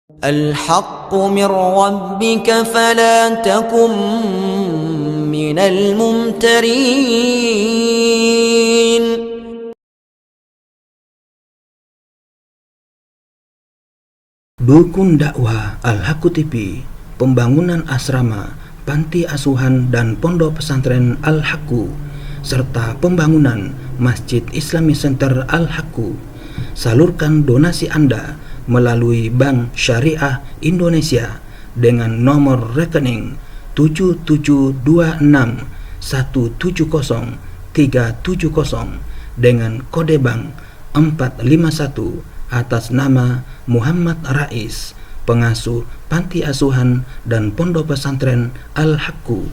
الحق من ربك فلا تكن من الممترين. Dukun dakwah Al-Haqqu TV, pembangunan asrama, panti asuhan dan pondok pesantren Al-Haqqu, serta pembangunan Masjid Islamic Center Al-Haqqu. Salurkan donasi Anda melalui Bank Syariah Indonesia dengan nomor rekening 7726170370 dengan kode bank 451 atas nama Muhammad Rais, pengasuh panti asuhan dan pondok pesantren Al-Haqqu.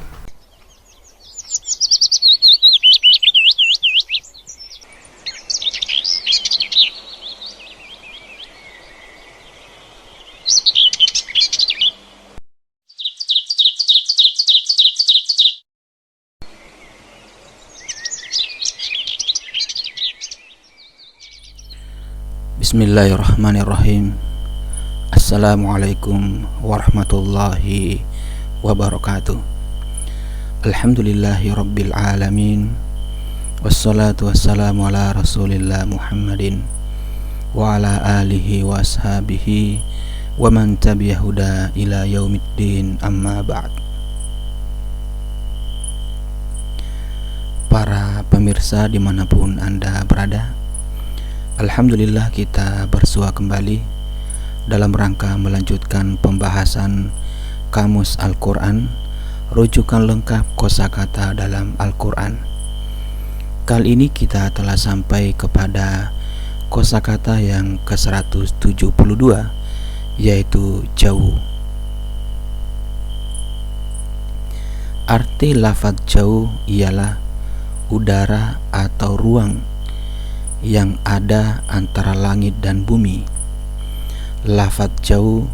Bismillahirrahmanirrahim. Assalamualaikum warahmatullahi wabarakatuh. Alhamdulillahi rabbil alamin, wassalatu wassalamu ala rasulillah Muhammadin wa ala alihi wa ashabihi wa man tabi'ahuda ila yaumiddin, amma ba'd. Para pemirsa dimanapun Anda berada, alhamdulillah kita bersua kembali dalam rangka melanjutkan pembahasan Kamus Al-Quran, rujukan lengkap kosakata dalam Al-Quran. Kali ini kita telah sampai kepada kosakata yang ke-172, yaitu jauh. Arti lafaz jauh ialah udara atau ruang yang ada antara langit dan bumi. Lafaz jauh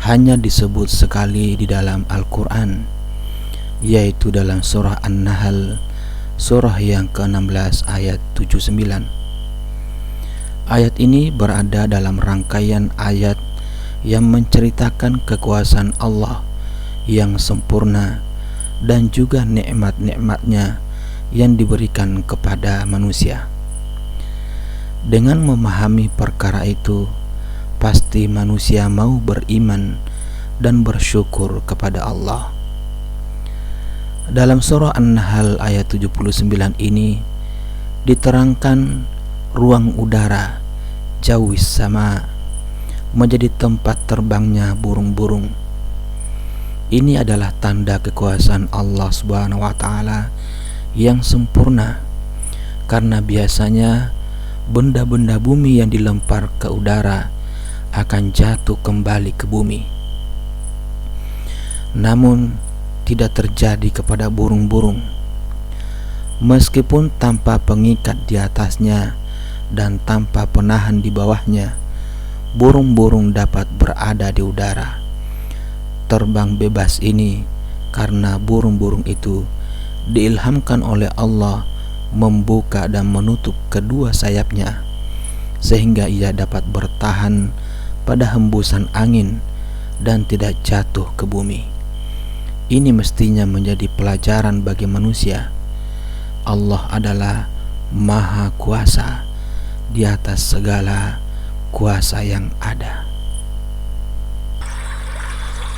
hanya disebut sekali di dalam Al-Quran, yaitu dalam surah An-Nahl, surah yang ke-16 ayat 79. Ayat ini berada dalam rangkaian ayat yang menceritakan kekuasaan Allah yang sempurna dan juga nikmat-nikmatnya yang diberikan kepada manusia. Dengan memahami perkara itu, pasti manusia mau beriman dan bersyukur kepada Allah. Dalam surah An-Nahl ayat 79 ini diterangkan ruang udara jauhis sama menjadi tempat terbangnya burung-burung. Ini adalah tanda kekuasaan Allah Subhanahu wa taala yang sempurna, karena biasanya benda-benda bumi yang dilempar ke udara akan jatuh kembali ke bumi. Namun tidak terjadi kepada burung-burung. Meskipun tanpa pengikat di atasnya dan tanpa penahan di bawahnya, burung-burung dapat berada di udara. Terbang bebas ini karena burung-burung itu diilhamkan oleh Allah membuka dan menutup kedua sayapnya, sehingga ia dapat bertahan pada hembusan angin dan tidak jatuh ke bumi. Ini mestinya menjadi pelajaran bagi manusia. Allah adalah Maha Kuasa di atas segala kuasa yang ada.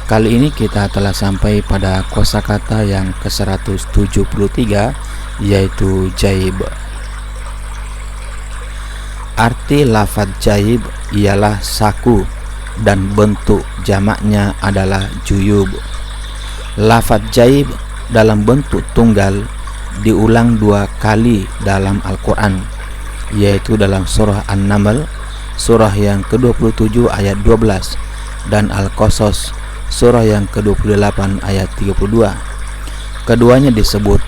Kali ini kita telah sampai pada kosakata yang ke-173, yaitu jaib. Arti lafaz jaib ialah saku dan bentuk jamaknya adalah juyub. Lafaz jaib dalam bentuk tunggal diulang 2 kali dalam Al-Quran, yaitu dalam surah An-Naml, surah yang ke-27 ayat 12, dan Al-Qasas, surah yang ke-28 ayat 32. Keduanya disebut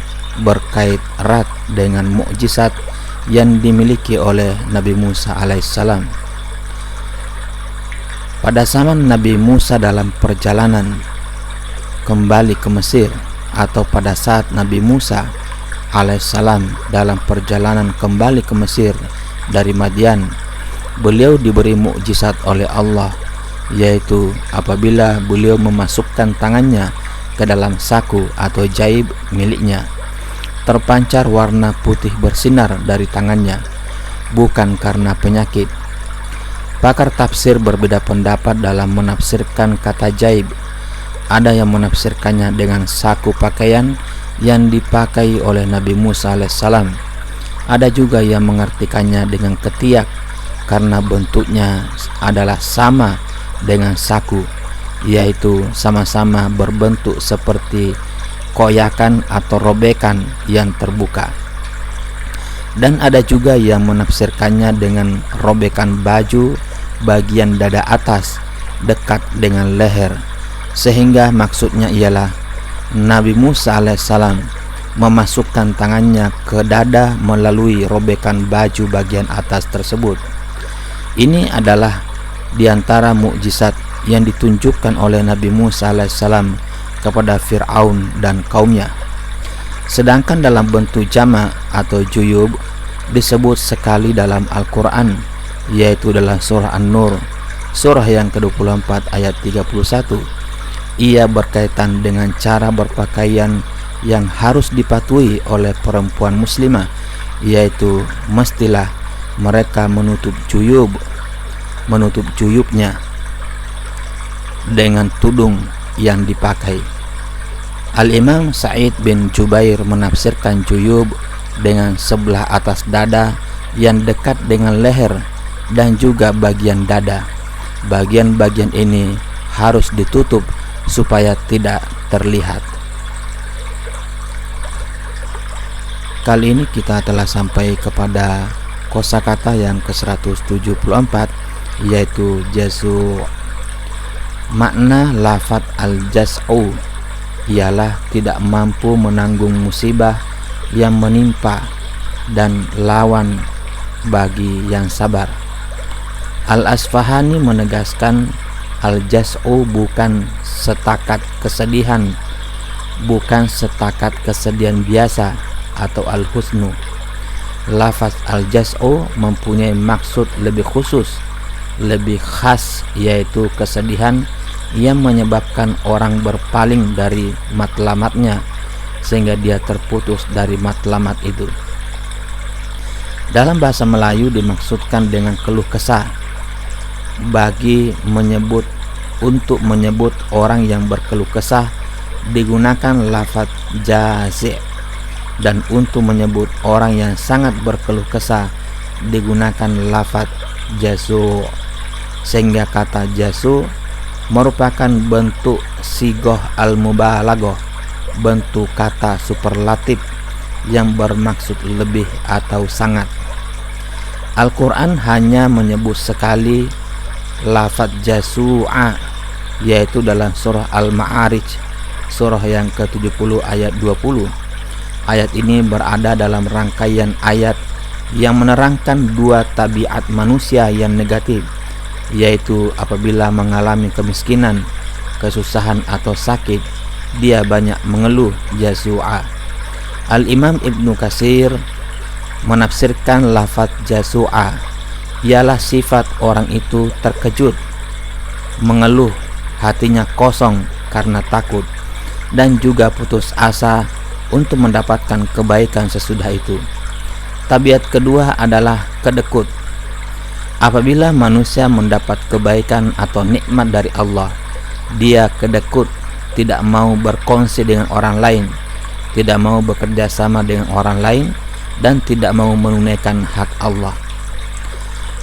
berkait erat dengan mukjizat yang dimiliki oleh Nabi Musa alaihissalam. Pada zaman Nabi Musa dalam perjalanan kembali ke Mesir, atau pada saat Nabi Musa alaihissalam dalam perjalanan kembali ke Mesir dari Madian, beliau diberi mukjizat oleh Allah yaitu apabila beliau memasukkan tangannya ke dalam saku atau jaib miliknya, terpancar warna putih bersinar dari tangannya, bukan karena penyakit. Pakar tafsir berbeda pendapat dalam menafsirkan kata jaib. Ada yang menafsirkannya dengan saku pakaian yang dipakai oleh Nabi Musa alaihissalam. Ada juga yang mengartikannya dengan ketiak karena bentuknya adalah sama dengan saku, yaitu sama-sama berbentuk seperti koyakan atau robekan yang terbuka. Dan ada juga yang menafsirkannya dengan robekan baju bagian dada atas dekat dengan leher, sehingga maksudnya ialah Nabi Musa alaihissalam memasukkan tangannya ke dada melalui robekan baju bagian atas tersebut. Ini adalah diantara mukjizat yang ditunjukkan oleh Nabi Musa alaihissalam kepada Fir'aun dan kaumnya. Sedangkan dalam bentuk jamak atau juyub disebut sekali dalam Al-Quran, yaitu dalam surah An-Nur, surah yang ke-24 ayat 31. Ia berkaitan dengan cara berpakaian yang harus dipatuhi oleh perempuan muslimah, yaitu mestilah mereka menutup juyubnya dengan tudung yang dipakai. Al-Imam Sa'id bin Jubair menafsirkan juyub dengan sebelah atas dada yang dekat dengan leher dan juga bagian dada. Bagian-bagian ini harus ditutup supaya tidak terlihat. Kali ini kita telah sampai kepada kosakata yang ke-174, yaitu jazu. Makna lafaz al-jaz'u ialah tidak mampu menanggung musibah yang menimpa dan lawan bagi yang sabar. Al-Asfahani menegaskan al-jaz'u bukan setakat kesedihan biasa atau al-husnu. Lafaz al-jaz'u mempunyai maksud lebih khusus, lebih khas, yaitu kesedihan yang menyebabkan orang berpaling dari matlamatnya sehingga dia terputus dari matlamat itu. Dalam bahasa Melayu dimaksudkan dengan keluh kesah. Untuk menyebut orang yang berkeluh kesah digunakan lafaz jazi', dan untuk menyebut orang yang sangat berkeluh kesah digunakan lafaz jazu'. Sehingga kata jazu' merupakan bentuk sigoh al-mubalaghah, bentuk kata superlatif yang bermaksud lebih atau sangat. Al-Quran hanya menyebut sekali lafaz jazu'a, yaitu dalam surah Al-Ma'arij, surah yang ke-70 ayat 20. Ayat ini berada dalam rangkaian ayat yang menerangkan dua tabiat manusia yang negatif, yaitu apabila mengalami kemiskinan, kesusahan atau sakit, dia banyak mengeluh, jazu'a. Al-Imam Ibnu Katsir menafsirkan lafaz jazu'a ialah sifat orang itu terkejut, mengeluh, hatinya kosong karena takut, dan juga putus asa untuk mendapatkan kebaikan sesudah itu. Tabiat kedua adalah kedekut. Apabila manusia mendapat kebaikan atau nikmat dari Allah, dia kedekut, tidak mau berkongsi dengan orang lain, tidak mau bekerja sama dengan orang lain, dan tidak mau menunaikan hak Allah.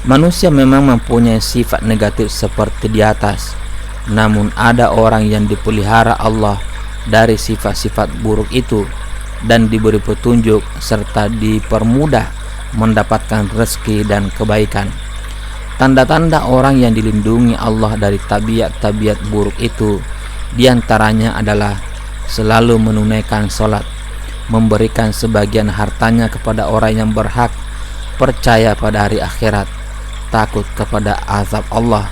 Manusia memang mempunyai sifat negatif seperti di atas, namun ada orang yang dipelihara Allah dari sifat-sifat buruk itu dan diberi petunjuk serta dipermudah mendapatkan rezeki dan kebaikan. Tanda-tanda orang yang dilindungi Allah dari tabiat-tabiat buruk itu diantaranya adalah selalu menunaikan sholat, memberikan sebagian hartanya kepada orang yang berhak, percaya pada hari akhirat, takut kepada azab Allah,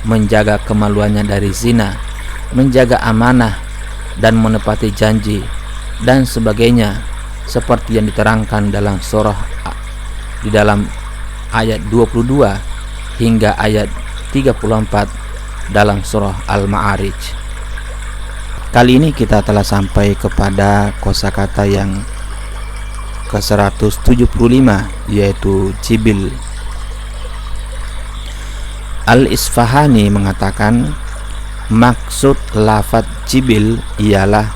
menjaga kemaluannya dari zina, menjaga amanah dan menepati janji, dan sebagainya, seperti yang diterangkan dalam surah di dalam ayat 22 hingga ayat 34 dalam surah Al-Ma'arij. Kali ini kita telah sampai kepada kosakata yang ke-175, yaitu Jibil. Al-Isfahani mengatakan maksud lafaz Jibil ialah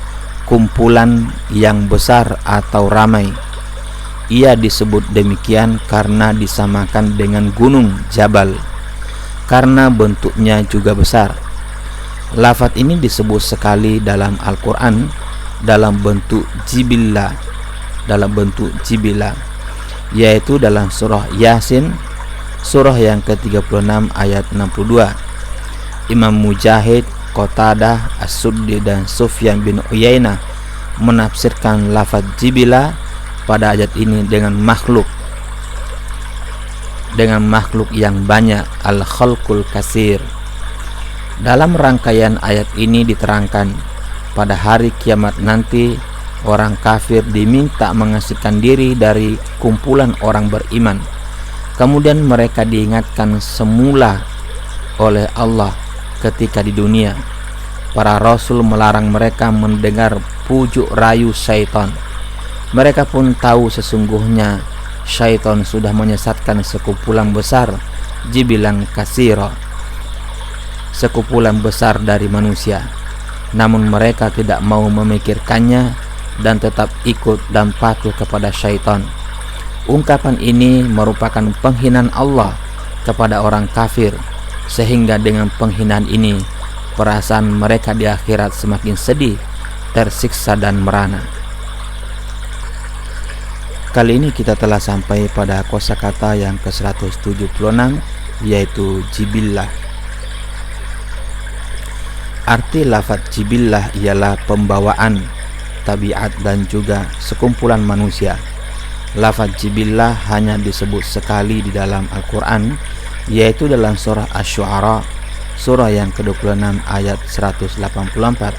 kumpulan yang besar atau ramai. Ia disebut demikian karena disamakan dengan gunung Jabal, karena bentuknya juga besar. Lafaz ini disebut sekali dalam Al-Quran dalam bentuk Jibillah, yaitu dalam surah Yasin, surah yang ke-36 ayat 62. Imam Mujahid, Qatadah, As-Suddi dan Sufyan bin Uyainah menafsirkan lafaz Jibillah pada ayat ini dengan makhluk yang banyak, al-khalqul kasir. Dalam rangkaian ayat ini diterangkan pada hari kiamat nanti orang kafir diminta mengasingkan diri dari kumpulan orang beriman. Kemudian mereka diingatkan semula oleh Allah ketika di dunia. Para rasul melarang mereka mendengar pujuk rayu syaitan. Mereka pun tahu sesungguhnya syaitan sudah menyesatkan sekumpulan besar, jibilan kasira, sekumpulan besar dari manusia. Namun mereka tidak mau memikirkannya dan tetap ikut dan patuh kepada syaitan. Ungkapan ini merupakan penghinaan Allah kepada orang kafir, sehingga dengan penghinaan ini perasaan mereka di akhirat semakin sedih, tersiksa dan merana. Kali ini kita telah sampai pada kosakata yang ke-176, yaitu Jibillah. Arti lafaz Jibillah ialah pembawaan, tabiat dan juga sekumpulan manusia. Lafaz Jibillah hanya disebut sekali di dalam Al-Quran, yaitu dalam surah Asy-Syu'ara, surah yang ke-26 ayat 184.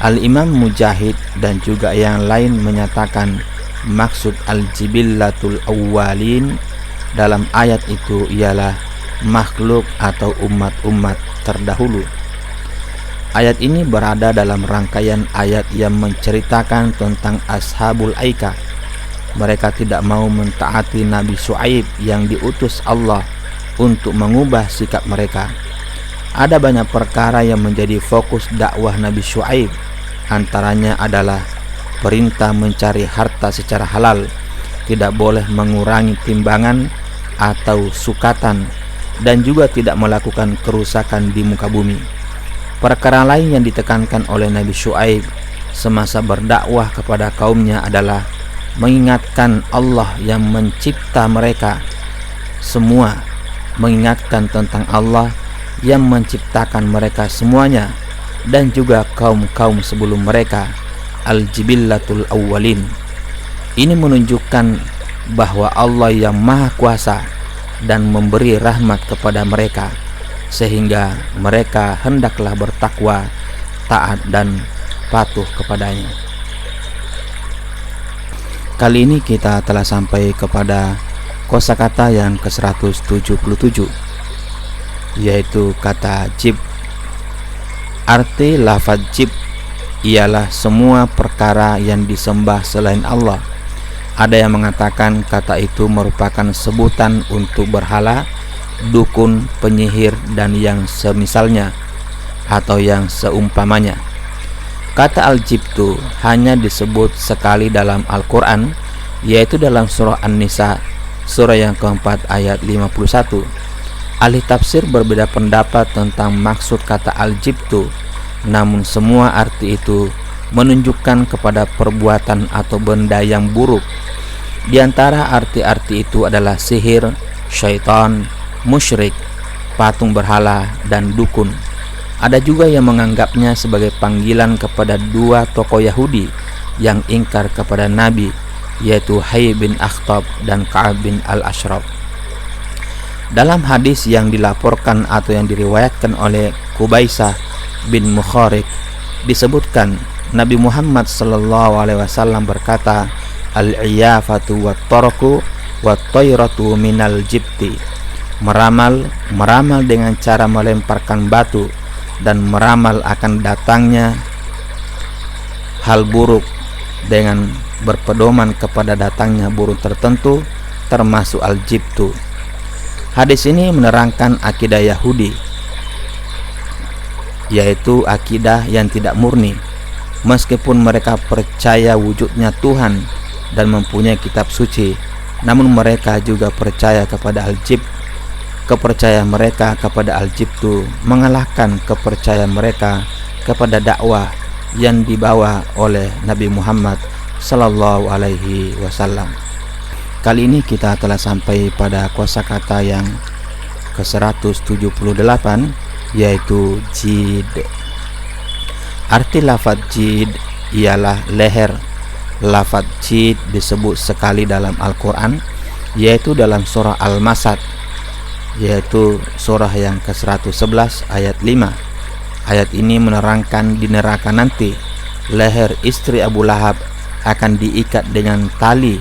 Al-Imam Mujahid dan juga yang lain menyatakan maksud al-jibillatul awwalin dalam ayat itu ialah makhluk atau umat-umat terdahulu. Ayat ini berada dalam rangkaian ayat yang menceritakan tentang Ashabul Aikah. Mereka tidak mau mentaati Nabi Syuaib yang diutus Allah untuk mengubah sikap mereka. Ada banyak perkara yang menjadi fokus dakwah Nabi Syuaib. Antaranya adalah perintah mencari harta secara halal, tidak boleh mengurangi timbangan atau sukatan, dan juga tidak melakukan kerusakan di muka bumi. Perkara lain yang ditekankan oleh Nabi Syuaib semasa berdakwah kepada kaumnya adalah mengingatkan Allah yang mencipta mereka semua, mengingatkan tentang Allah yang menciptakan mereka semuanya dan juga kaum-kaum sebelum mereka, al-jibillatul awwalin. Ini menunjukkan bahwa Allah yang maha kuasa dan memberi rahmat kepada mereka, sehingga mereka hendaklah bertakwa, taat dan patuh kepadanya. Kali ini kita telah sampai kepada kosakata yang ke-177, yaitu kata jib. Arti lafaz jib ialah semua perkara yang disembah selain Allah. Ada yang mengatakan kata itu merupakan sebutan untuk berhala, dukun, penyihir dan yang semisalnya atau yang seumpamanya. Kata al-jibtu hanya disebut sekali dalam Al-Quran, yaitu dalam surah An-Nisa, surah yang keempat ayat 51. Ahli tafsir berbeda pendapat tentang maksud kata al-jibtu, namun semua arti itu menunjukkan kepada perbuatan atau benda yang buruk. Di antara arti-arti itu adalah sihir, syaitan, musyrik, patung berhala, dan dukun. Ada juga yang menganggapnya sebagai panggilan kepada dua tokoh Yahudi yang ingkar kepada Nabi, yaitu Hayy bin Akhtab dan Ka'ab bin al-Ashraf. Dalam hadis yang dilaporkan atau yang diriwayatkan oleh Qubaisah bin Mukharik disebutkan Nabi Muhammad SAW berkata, al-iyafatu wat-taraku wat-tayratu minal jibti. meramal dengan cara melemparkan batu, dan meramal akan datangnya hal buruk dengan berpedoman kepada datangnya burung tertentu, termasuk al-jibtu. Hadis ini menerangkan akidah Yahudi, yaitu akidah yang tidak murni. Meskipun mereka percaya wujudnya Tuhan dan mempunyai kitab suci, namun mereka juga percaya kepada al-jibt. Kepercayaan mereka kepada al-jibtu mengalahkan kepercayaan mereka kepada dakwah yang dibawa oleh Nabi Muhammad sallallahu alaihi wasallam. Kali ini kita telah sampai pada kosakata yang ke-178, yaitu jid. Arti lafaz jid ialah leher. Lafaz jid disebut sekali dalam Al-Quran, yaitu dalam surah Al-Masad, yaitu surah yang ke-111 ayat 5. Ayat ini menerangkan di neraka nanti leher istri Abu Lahab akan diikat dengan tali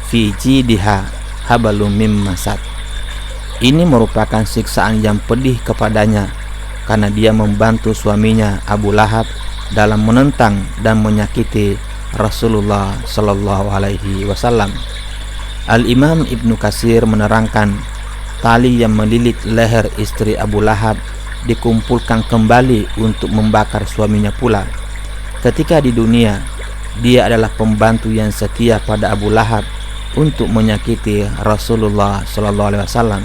fi jidiha habalum mim masad. Ini merupakan siksaan yang pedih kepadanya karena dia membantu suaminya Abu Lahab dalam menentang dan menyakiti Rasulullah sallallahu alaihi wasallam. Al-Imam Ibnu Katsir menerangkan tali yang melilit leher istri Abu Lahab dikumpulkan kembali untuk membakar suaminya pula. Ketika di dunia, dia adalah pembantu yang setia pada Abu Lahab untuk menyakiti Rasulullah SAW.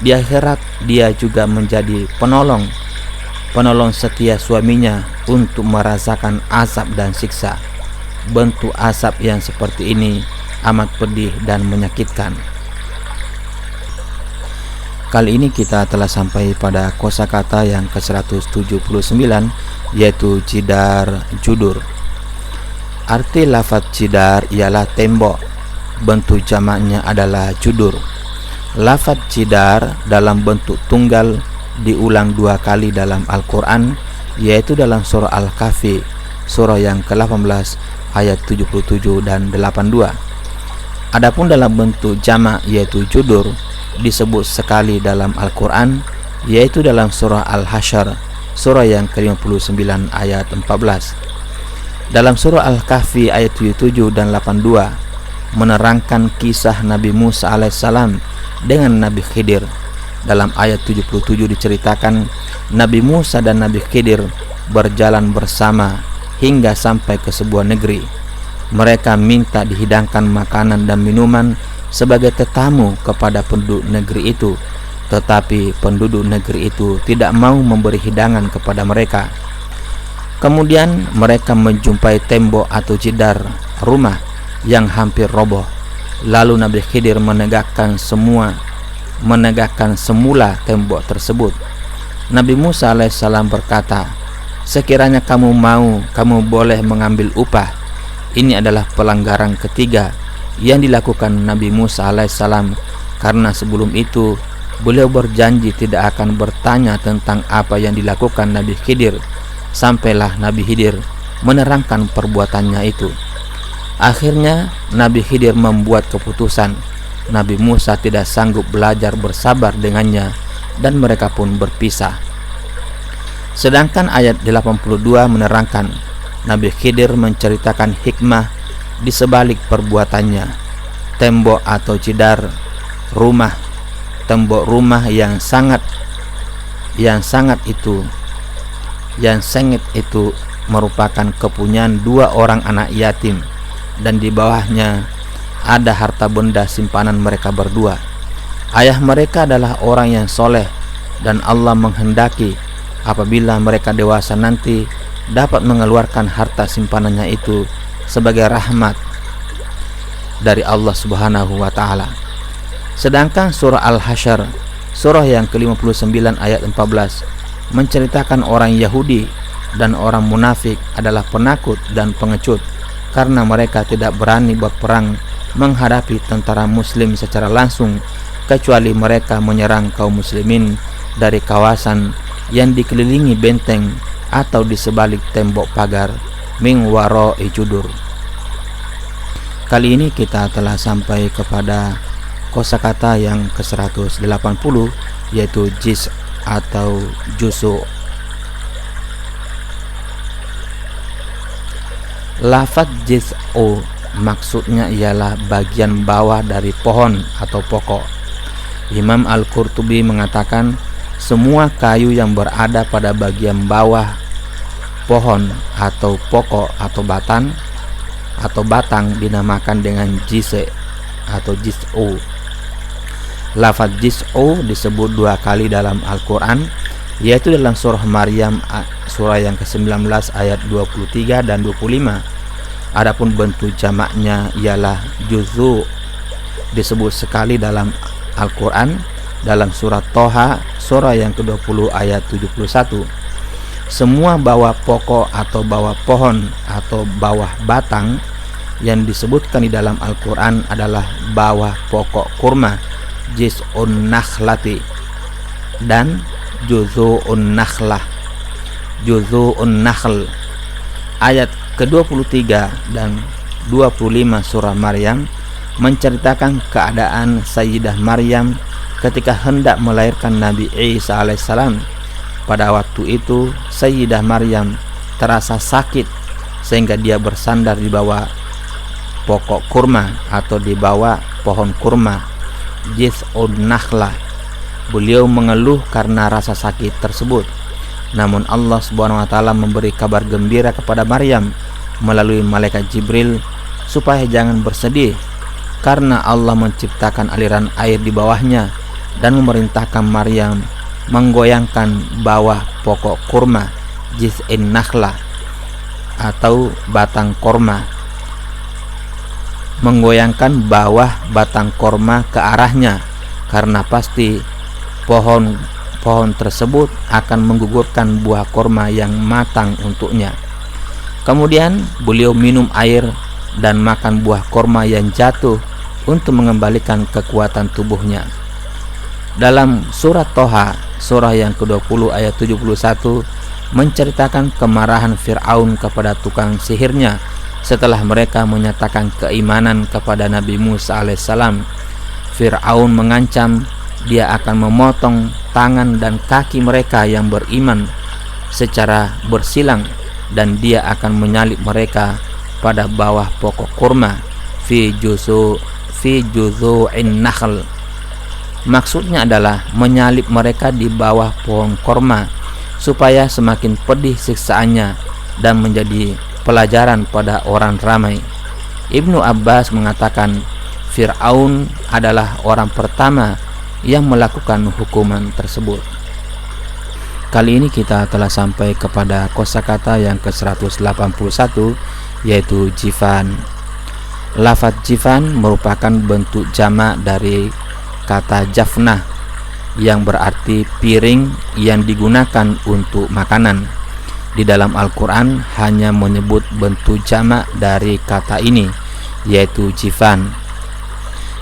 Di akhirat, dia juga menjadi penolong setia suaminya untuk merasakan azab dan siksa. Bentuk azab yang seperti ini amat pedih dan menyakitkan. Kali ini kita telah sampai pada kosakata yang ke-179, yaitu jidar judur. Arti lafaz jidar ialah tembok. Bentuk jamaknya adalah judur. Lafaz jidar dalam bentuk tunggal diulang 2 kali dalam Al-Quran, yaitu dalam surah Al-Kahfi, surah yang ke-18 ayat 77 dan 82. Adapun dalam bentuk jamak yaitu judur disebut sekali dalam Al-Quran, yaitu dalam surah Al-Hasyr, surah yang ke-59 ayat 14. Dalam surah Al-Kahfi ayat 77 dan 82 menerangkan kisah Nabi Musa alaihissalam dengan Nabi Khidir. Dalam ayat 77 diceritakan Nabi Musa dan Nabi Khidir berjalan bersama hingga sampai ke sebuah negeri. Mereka minta dihidangkan makanan dan minuman sebagai tetamu kepada penduduk negeri itu, tetapi penduduk negeri itu tidak mau memberi hidangan kepada mereka. Kemudian mereka menjumpai tembok atau jidar rumah yang hampir roboh. Lalu Nabi Khidir menegakkan semula tembok tersebut. Nabi Musa alaihissalam berkata, "Sekiranya kamu mau, kamu boleh mengambil upah." Ini adalah pelanggaran ketiga yang dilakukan Nabi Musa alaihissalam, karena sebelum itu beliau berjanji tidak akan bertanya tentang apa yang dilakukan Nabi Khidir, sampailah Nabi Khidir menerangkan perbuatannya itu. Akhirnya Nabi Khidir membuat keputusan. Nabi Musa tidak sanggup belajar bersabar dengannya dan mereka pun berpisah. Sedangkan ayat 82 menerangkan Nabi Khidir menceritakan hikmah di sebalik perbuatannya. Tembok atau jidar rumah, tembok rumah yang sengit itu merupakan kepunyaan 2 orang anak yatim, dan di bawahnya ada harta benda simpanan mereka berdua. Ayah mereka adalah orang yang soleh, dan Allah menghendaki apabila mereka dewasa nanti dapat mengeluarkan harta simpanannya itu sebagai rahmat dari Allah Subhanahu wa taala. Sedangkan surah Al-Hasyr, surah yang ke-59 ayat 14 menceritakan orang Yahudi dan orang munafik adalah penakut dan pengecut, karena mereka tidak berani berperang menghadapi tentara muslim secara langsung, kecuali mereka menyerang kaum muslimin dari kawasan yang dikelilingi benteng atau di sebalik tembok pagar min wara'i judur. Kali ini kita telah sampai kepada kosakata yang ke-180 yaitu jis atau juzu. Lafaz jiz'u maksudnya ialah bagian bawah dari pohon atau pokok. Imam Al-Qurtubi mengatakan semua kayu yang berada pada bagian bawah pohon atau pokok atau batang dinamakan dengan jise atau jiz'u. Lafaz jiz'u disebut 2 kali dalam Al-Quran, yaitu dalam surah Maryam surah yang ke-19 ayat 23 dan 25. Adapun bentuk jamaknya ialah juzu, disebut sekali dalam Al-Quran dalam surat Toha surah yang ke-20 ayat 71. Semua bawah pokok atau bawah pohon atau bawah batang yang disebutkan di dalam Al-Quran adalah bawah pokok kurma, jiz'un nakhlati, dan juzu'un nakhlah, juzu'un nakhl. Ayat ke-23 dan 25 surah Maryam menceritakan keadaan Sayyidah Maryam ketika hendak melahirkan Nabi Isa alaihissalam. Pada waktu itu Sayyidah Maryam terasa sakit sehingga dia bersandar di bawah pokok kurma atau di bawah pohon kurma, jiz'un nakhlah. Beliau mengeluh karena rasa sakit tersebut. Namun Allah Subhanahu wa taala memberi kabar gembira kepada Maryam melalui malaikat Jibril supaya jangan bersedih karena Allah menciptakan aliran air di bawahnya dan memerintahkan Maryam menggoyangkan bawah pokok kurma, jiz'in nakhlah atau batang korma, menggoyangkan bawah batang korma ke arahnya karena pasti pohon tersebut akan menggugurkan buah korma yang matang untuknya. Kemudian beliau minum air dan makan buah korma yang jatuh untuk mengembalikan kekuatan tubuhnya. Dalam surat Toha surah yang ke-20 ayat 71 menceritakan kemarahan Fir'aun kepada tukang sihirnya setelah mereka menyatakan keimanan kepada Nabi Musa alaihissalam. Fir'aun mengancam dia akan memotong tangan dan kaki mereka yang beriman secara bersilang dan dia akan menyalib mereka pada bawah pokok kurma fi juzu'in nakhl. Maksudnya adalah menyalib mereka di bawah pohon kurma supaya semakin pedih siksaannya dan menjadi pelajaran pada orang ramai. Ibnu Abbas mengatakan Fir'aun adalah orang pertama yang melakukan hukuman tersebut. Kali ini kita telah sampai kepada kosakata yang ke-181 yaitu jifan. Lafaz jifan merupakan bentuk jamak dari kata jafnah yang berarti piring yang digunakan untuk makanan. Di dalam Al-Quran hanya menyebut bentuk jamak dari kata ini yaitu jifan.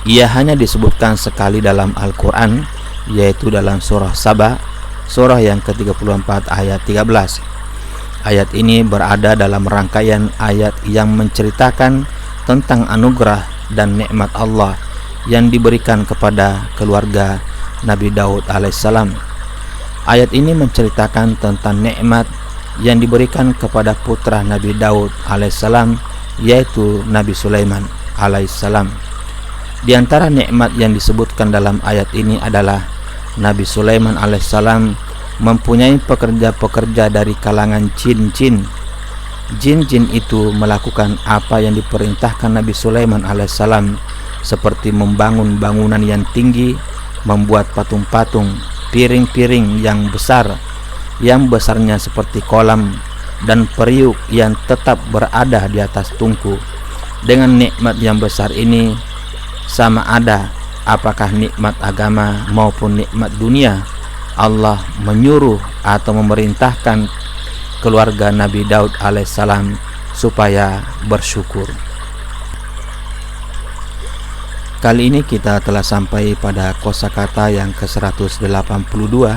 Ia hanya disebutkan sekali dalam Al-Quran, yaitu dalam surah Saba, surah yang ke-34 ayat 13. Ayat ini berada dalam rangkaian ayat yang menceritakan tentang anugerah dan nikmat Allah yang diberikan kepada keluarga Nabi Daud alaihissalam. Ayat ini menceritakan tentang nikmat yang diberikan kepada putra Nabi Daud alaihissalam, yaitu Nabi Sulaiman alaihissalam. Di antara nikmat yang disebutkan dalam ayat ini adalah Nabi Sulaiman alaihissalam mempunyai pekerja-pekerja dari kalangan jin-jin. Jin-jin itu melakukan apa yang diperintahkan Nabi Sulaiman alaihissalam, seperti membangun bangunan yang tinggi, membuat patung-patung, piring-piring yang besar, yang besarnya seperti kolam, dan periuk yang tetap berada di atas tungku. Dengan nikmat yang besar ini, sama ada apakah nikmat agama maupun nikmat dunia, Allah menyuruh atau memerintahkan keluarga Nabi Daud alaihissalam supaya bersyukur. Kali ini kita telah sampai pada kosakata yang ke-182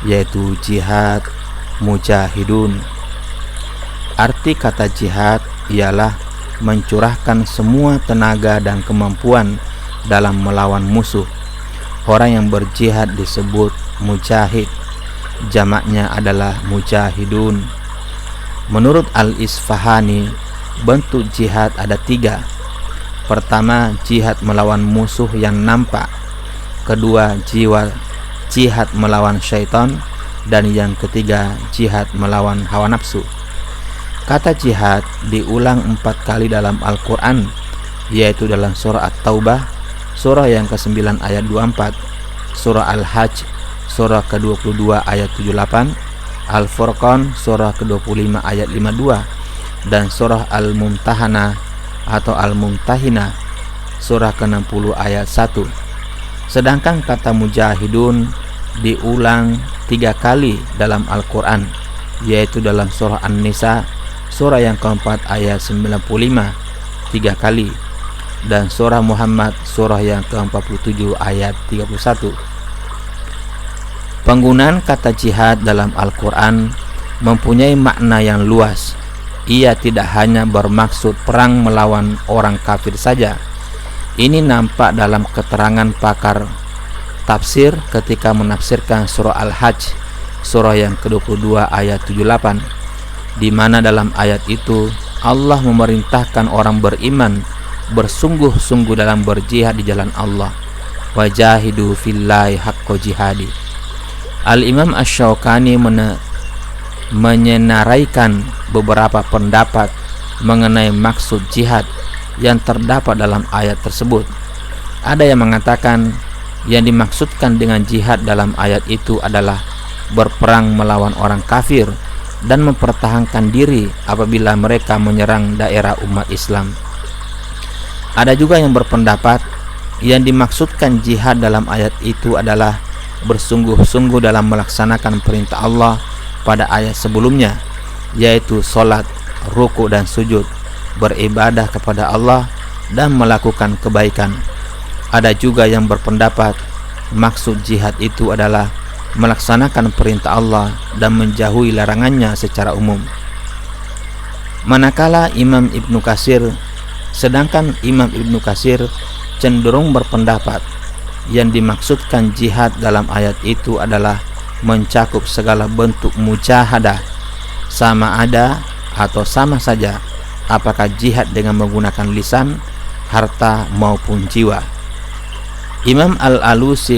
yaitu jihad, mujahidun. Arti kata jihad ialah mencurahkan semua tenaga dan kemampuan dalam melawan musuh. Orang yang berjihad disebut mujahid, jamaknya adalah mujahidun. Menurut Al-Isfahani, bentuk jihad ada 3. Pertama, jihad melawan musuh yang nampak. Kedua, jihad melawan syaitan. Dan yang ketiga, jihad melawan hawa nafsu. Kata jihad diulang 4 kali dalam Al-Quran, yaitu dalam surah At-Taubah, surah yang ke-9 ayat 24, surah Al-Hajj, surah ke-22 ayat 78, Al-Furqan, surah ke-25 ayat 52, dan surah Al-Mumtahanah atau Al-Mumtahinah, surah ke-60 ayat 1. Sedangkan kata mujahidun diulang 3 kali dalam Al-Quran, yaitu dalam surah An-Nisa, surah yang keempat ayat 95 3 kali, dan surah Muhammad, surah yang ke-47 ayat 31. Penggunaan kata jihad dalam Al-Quran mempunyai makna yang luas. Ia tidak hanya bermaksud perang melawan orang kafir saja. Ini nampak dalam keterangan pakar tafsir ketika menafsirkan surah Al-Hajj, surah yang ke-22 ayat 78, di mana dalam ayat itu Allah memerintahkan orang beriman bersungguh-sungguh dalam berjihad di jalan Allah. Wajahidu fillahi haqqa jihadi. Al-Imam Asy-Syaukani menyenaraikan beberapa pendapat mengenai maksud jihad yang terdapat dalam ayat tersebut. Ada yang mengatakan yang dimaksudkan dengan jihad dalam ayat itu adalah berperang melawan orang kafir dan mempertahankan diri apabila mereka menyerang daerah umat Islam. Ada juga yang berpendapat yang dimaksudkan jihad dalam ayat itu adalah bersungguh-sungguh dalam melaksanakan perintah Allah pada ayat sebelumnya, yaitu sholat, ruku dan sujud, beribadah kepada Allah dan melakukan kebaikan. Ada juga yang berpendapat maksud jihad itu adalah melaksanakan perintah Allah dan menjauhi larangannya secara umum. Manakala sedangkan Imam Ibnu Katsir cenderung berpendapat yang dimaksudkan jihad dalam ayat itu adalah mencakup segala bentuk mujahadah, sama ada atau sama saja apakah jihad dengan menggunakan lisan, harta maupun jiwa. Imam Al-Alusi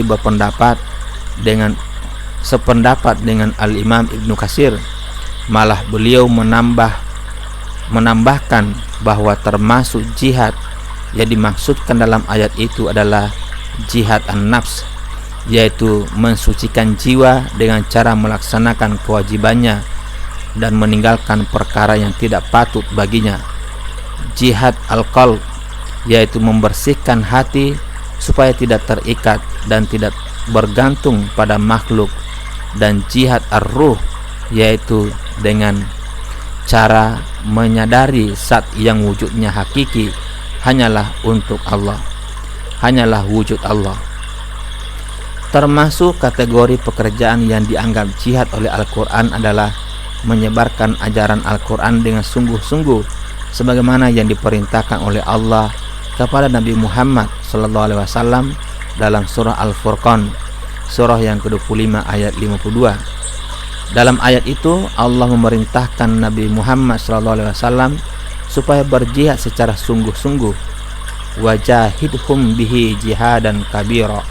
sependapat dengan Al-Imam Ibnu Katsir. Malah beliau menambahkan bahwa termasuk jihad yang dimaksudkan dalam ayat itu adalah jihad an-nafs, yaitu mensucikan jiwa dengan cara melaksanakan kewajibannya dan meninggalkan perkara yang tidak patut baginya. Jihad al-qalb, yaitu membersihkan hati supaya tidak terikat dan tidak bergantung pada makhluk, dan jihad ar-ruh, yaitu dengan cara menyadari zat yang wujudnya hakiki hanyalah untuk Allah, hanyalah wujud Allah. Termasuk kategori pekerjaan yang dianggap jihad oleh Al-Quran adalah menyebarkan ajaran Al-Quran dengan sungguh-sungguh sebagaimana yang diperintahkan oleh Allah kepada Nabi Muhammad SAW dalam surah Al-Furqan, surah yang ke-25 ayat 52. Dalam ayat itu Allah memerintahkan Nabi Muhammad SAW supaya berjihad secara sungguh-sungguh. Wajahidhum bihi jihadan kabira.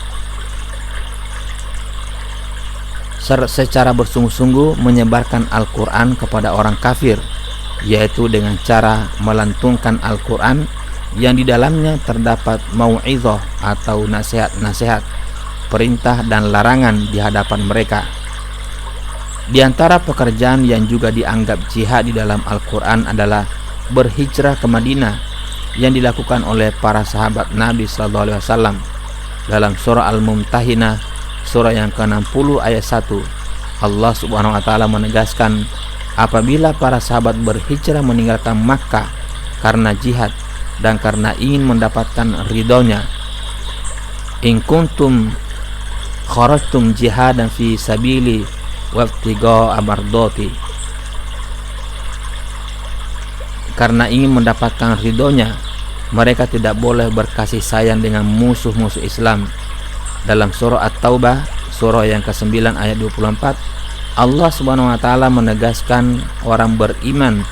Secara bersungguh-sungguh menyebarkan Al-Quran kepada orang kafir, yaitu dengan cara melantunkan Al-Quran yang di dalamnya terdapat mau'izah atau nasihat-nasihat, perintah dan larangan di hadapan mereka. Di antara pekerjaan yang juga dianggap jihad di dalam Al-Quran adalah berhijrah ke Madinah yang dilakukan oleh para sahabat Nabi SAW. Dalam surah Al-Mumtahinah, surah yang ke-60 ayat 1, Allah Subhanahu wa taala menegaskan apabila para sahabat berhijrah meninggalkan Makkah karena jihad dan karena ingin mendapatkan ridhonya, in kuntum kharajtum jihadan fi sabili wabtigha mardati, karena ingin mendapatkan ridhonya mereka tidak boleh berkasih sayang dengan musuh-musuh Islam. Dalam surah At-Taubah, surah yang ke-9 ayat 24, Allah Subhanahu wa taala menegaskan orang beriman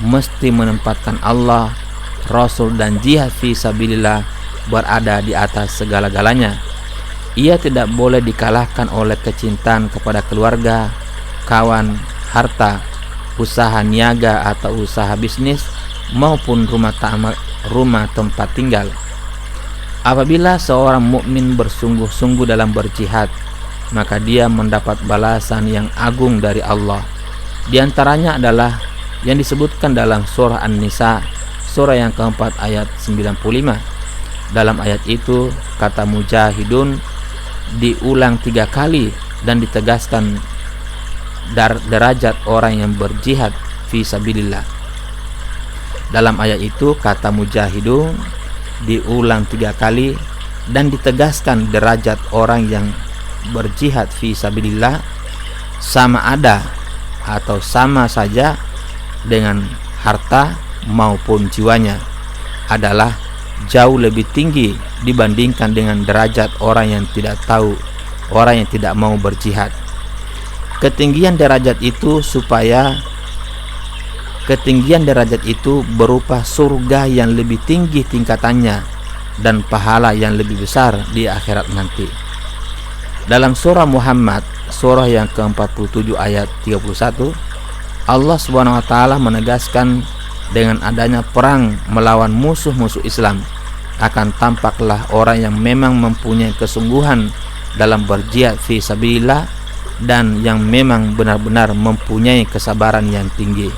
mesti menempatkan Allah, Rasul dan jihad fi sabilillah berada di atas segala-galanya. Ia tidak boleh dikalahkan oleh kecintaan kepada keluarga, kawan, harta, usaha niaga atau usaha bisnis maupun rumah tempat tinggal. Apabila seorang mukmin bersungguh-sungguh dalam berjihad, maka dia mendapat balasan yang agung dari Allah. Di antaranya adalah yang disebutkan dalam surah An-Nisa, surah yang keempat ayat 95. Dalam ayat itu kata mujahidun diulang 3 kali dan ditegaskan derajat orang yang berjihad fi sabilillah. Dalam ayat itu kata mujahidun diulang 3 kali dan ditegaskan derajat orang yang berjihad fi sabilillah sama ada atau sama saja dengan harta maupun jiwanya, adalah jauh lebih tinggi dibandingkan dengan derajat orang yang tidak tahu, orang yang tidak mau berjihad. Ketinggian derajat itu berupa surga yang lebih tinggi tingkatannya dan pahala yang lebih besar di akhirat nanti. Dalam surah Muhammad, surah yang ke-47 ayat 31, Allah Subhanahu wa taala menegaskan dengan adanya perang melawan musuh-musuh Islam akan tampaklah orang yang memang mempunyai kesungguhan dalam berjihad fi sabilillah dan yang memang benar-benar mempunyai kesabaran yang tinggi.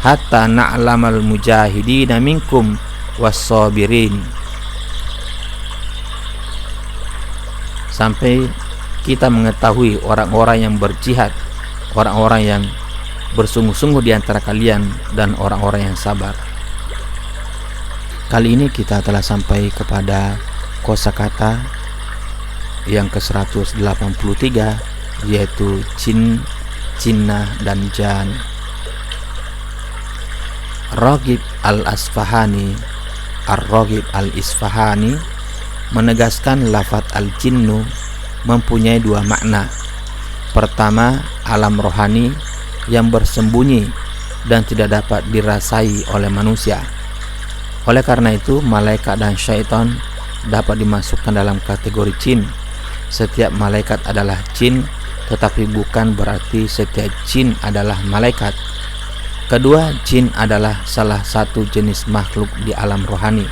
Hatta na'lamal mujahidina minkum was-sabirin, sampai kita mengetahui orang-orang yang berjihad, orang-orang yang bersungguh-sungguh di antara kalian dan orang-orang yang sabar. Kali ini kita telah sampai kepada kosakata yang ke-183, yaitu jin, jinnah dan jan. Raghib al-Asfahani, Ar-Raghib al-Isfahani menegaskan lafaz al-jinnu mempunyai 2 makna. Pertama, alam rohani yang bersembunyi dan tidak dapat dirasai oleh manusia. Oleh karena itu, malaikat dan syaitan dapat dimasukkan dalam kategori jin. Setiap malaikat adalah jin, tetapi bukan berarti setiap jin adalah malaikat. Kedua, jin adalah salah satu jenis makhluk di alam rohani.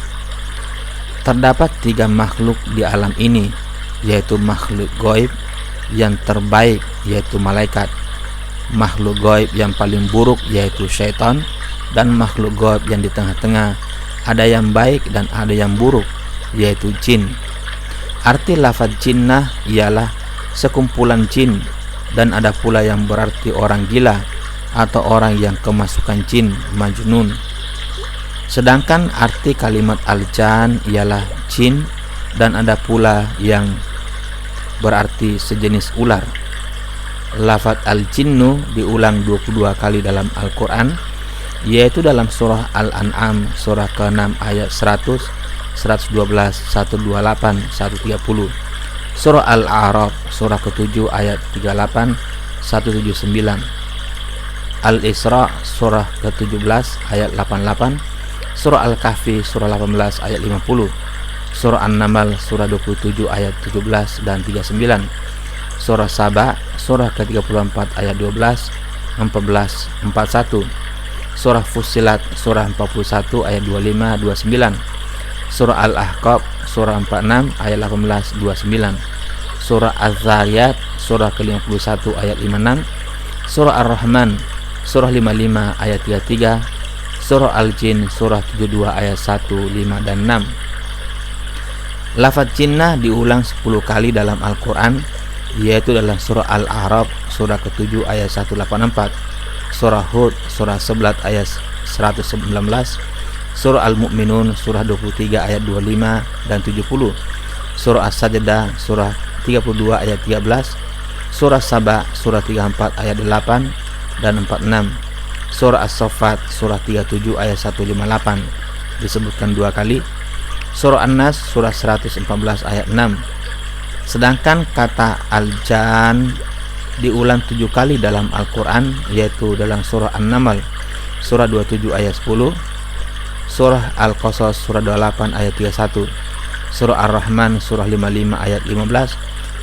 Terdapat 3 makhluk di alam ini, yaitu makhluk gaib yang terbaik yaitu malaikat, makhluk gaib yang paling buruk yaitu syaitan, dan makhluk gaib yang di tengah-tengah, ada yang baik dan ada yang buruk yaitu jin. Arti lafaz jinnah ialah sekumpulan jin, dan ada pula yang berarti orang gila atau orang yang kemasukan jin, majnun. Sedangkan arti kalimat al-jan ialah jin, dan ada pula yang berarti sejenis ular. Lafaz al-jinnu diulang 22 kali dalam Al-Quran, yaitu dalam surah Al-An'am surah ke-6 ayat 100, 112, 128, 130, surah Al-A'raf surah ke-7 ayat 38, 179, Al-Isra surah ke-17 ayat 88, surah Al-Kahfi surah 18 ayat 50, surah An-Naml surah 27 ayat 17 dan 39, surah Saba surah ke-34 ayat 12, 14, 41, surah Fussilat surah 41 ayat 25, 29, surah Al-Ahqaf surah 46 ayat 18, 29, surah Az-Zariyat surah ke-51 ayat 56, surah Ar-Rahman surah 55 ayat 33, surah Al-Jin surah 72 ayat 1, 5 dan 6. Lafaz jinnah diulang 10 kali dalam Al-Quran, yaitu dalam surah Al-A'raf surah ke-7 ayat 184, surah Hud surah 11 ayat 119, surah Al-Mu'minun surah 23 ayat 25 dan 70, surah As-Sajdah surah 32 ayat 13, surah Saba surah 34 ayat 8 dan 46, surah As-Saffat surah 37 ayat 158, disebutkan 2 kali. Surah An-Nas surah 114 ayat 6. Sedangkan kata al-jan diulang 7 kali dalam Al-Quran, yaitu dalam surah An-Naml surah 27 ayat 10, surah Al-Qasas surah 28 ayat 31, surah Ar-Rahman surah 55 ayat 15,